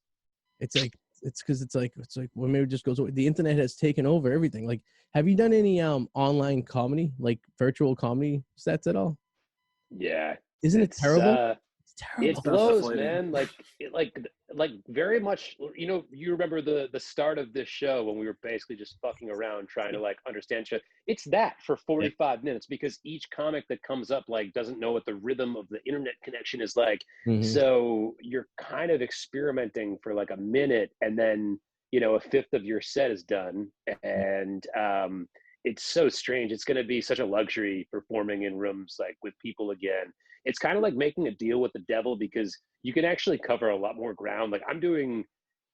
It's like, it's like well, maybe it just goes away. The internet has taken over everything. Like, have you done any online comedy, like virtual comedy sets at all? Yeah, Isn't it terrible? It's terrible. It blows, man. Like very much. You know, you remember the start of this show when we were basically just fucking around trying to like understand shit. It's that for 45 minutes because each comic that comes up like doesn't know what the rhythm of the internet connection is like. So you're kind of experimenting for like a minute, and then a fifth of your set is done, and it's so strange. It's going to be such a luxury performing in rooms like with people again. It's kind of like making a deal with the devil because you can actually cover a lot more ground. Like I'm doing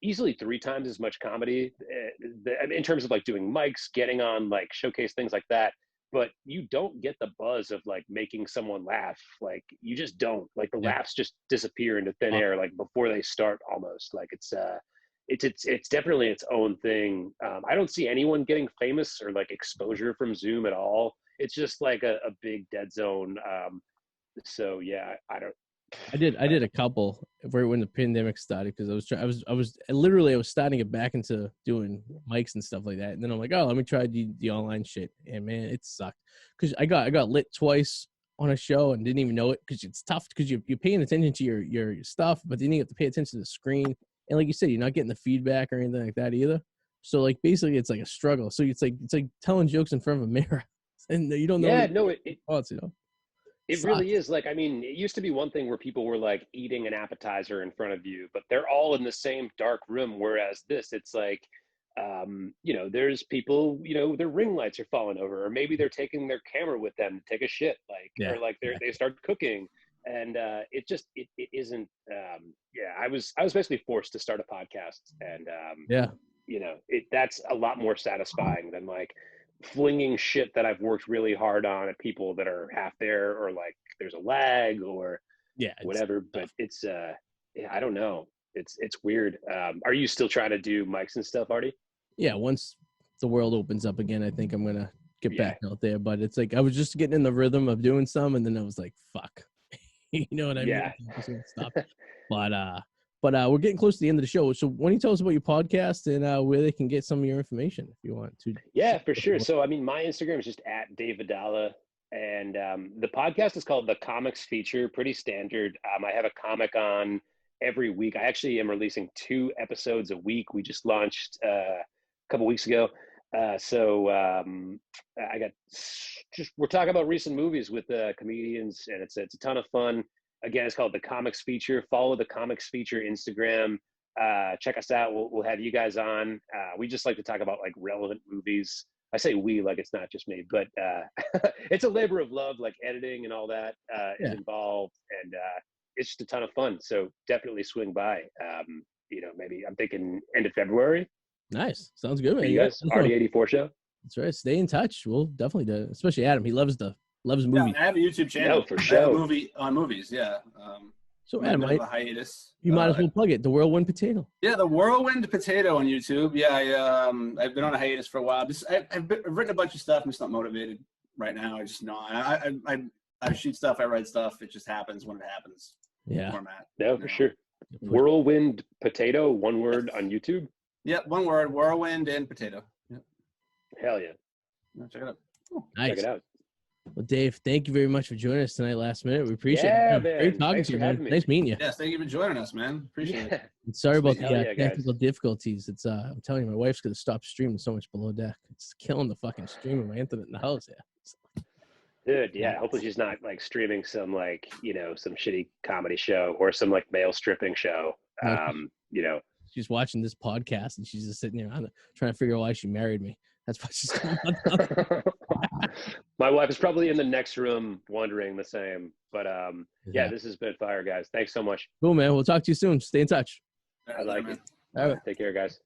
easily 3 times as much comedy in terms of like doing mics, getting on like showcase things like that. But you don't get the buzz of like making someone laugh. Like you just don't. Like the laughs just disappear into thin air like before they start almost. Like it's definitely its own thing. I don't see anyone getting famous or like exposure from Zoom at all. It's just like a big dead zone. So yeah, I did a couple right when the pandemic started because I was starting to get back into doing mics and stuff like that, and then I'm like, oh, let me try the online shit, and man, it sucked because I got lit twice on a show and didn't even know it because it's tough because you're paying attention to your stuff, but then you have to pay attention to the screen, and like you said, you're not getting the feedback or anything like that either. So like basically, it's like a struggle. So it's like telling jokes in front of a mirror, and you don't know. Yeah, no, It sucks. really is. Like, I mean, it used to be one thing where people were like eating an appetizer in front of you, but they're all in the same dark room. Whereas this, it's like, there's people, their ring lights are falling over, or maybe they're taking their camera with them to take a shit, or like they start cooking. And it isn't. I was basically forced to start a podcast, and that's a lot more satisfying than like flinging shit that I've worked really hard on at people that are half there, or like there's a lag or whatever. But it's I don't know. It's weird. Are you still trying to do mics and stuff, Arty? Yeah, once the world opens up again, I think I'm gonna get back out there. But it's like I was just getting in the rhythm of doing some, and then I was like, fuck. You know what I mean? Yeah. Stop. But we're getting close to the end of the show. So why don't you tell us about your podcast and where they can get some of your information if you want to? Yeah, for sure. So, I mean, my Instagram is just at Dave Vadala. And the podcast is called The Comics Feature, pretty standard. I have a comic on every week. I actually am releasing 2 episodes a week. We just launched a couple weeks ago. We're talking about recent movies with comedians, and it's a ton of fun. Again, it's called The Comics Feature. Follow The Comics Feature Instagram. Check us out. We'll have you guys on. We just like to talk about like relevant movies. I say we like it's not just me, but it's a labor of love. Like editing and all that is involved, and it's just a ton of fun. So definitely swing by. Maybe I'm thinking end of February. Nice. Sounds good, man. You guys, Arty 84 show. That's right. Stay in touch. We'll definitely do it. Especially Adam. He loves movies. Yeah, I have a YouTube channel for sure. I have a movie on movies. Yeah. So Adam, a hiatus. You might as well plug it. The Whirlwind Potato. Yeah, the Whirlwind Potato on YouTube. Yeah, I've been on a hiatus for a while. I've written a bunch of stuff. I'm just not motivated right now. I just not. I shoot stuff. I write stuff. It just happens when it happens. Yeah. Format. No, for sure. Whirlwind Potato, one word on YouTube. Yep, one word. Whirlwind and potato. Yep. Hell yeah. Check it out. Nice. Check it out. Well, Dave, thank you very much for joining us tonight last minute. We appreciate it. Man. Great talking to you, man. Nice meeting you. Yes, thank you for joining us, man. Appreciate it. Sorry about the technical difficulties. It's I'm telling you, my wife's gonna stop streaming so much below deck. It's killing the fucking stream of my internet in the house. Dude, yeah. Hopefully she's not like streaming some like, some shitty comedy show or some like male stripping show. She's watching this podcast and she's just sitting there trying to figure out why she married me. That's what she's doing. My wife is probably in the next room wondering the same. But this has been fire, guys. Thanks so much. Cool, man. We'll talk to you soon. Stay in touch. I like it. All right. Take care, guys.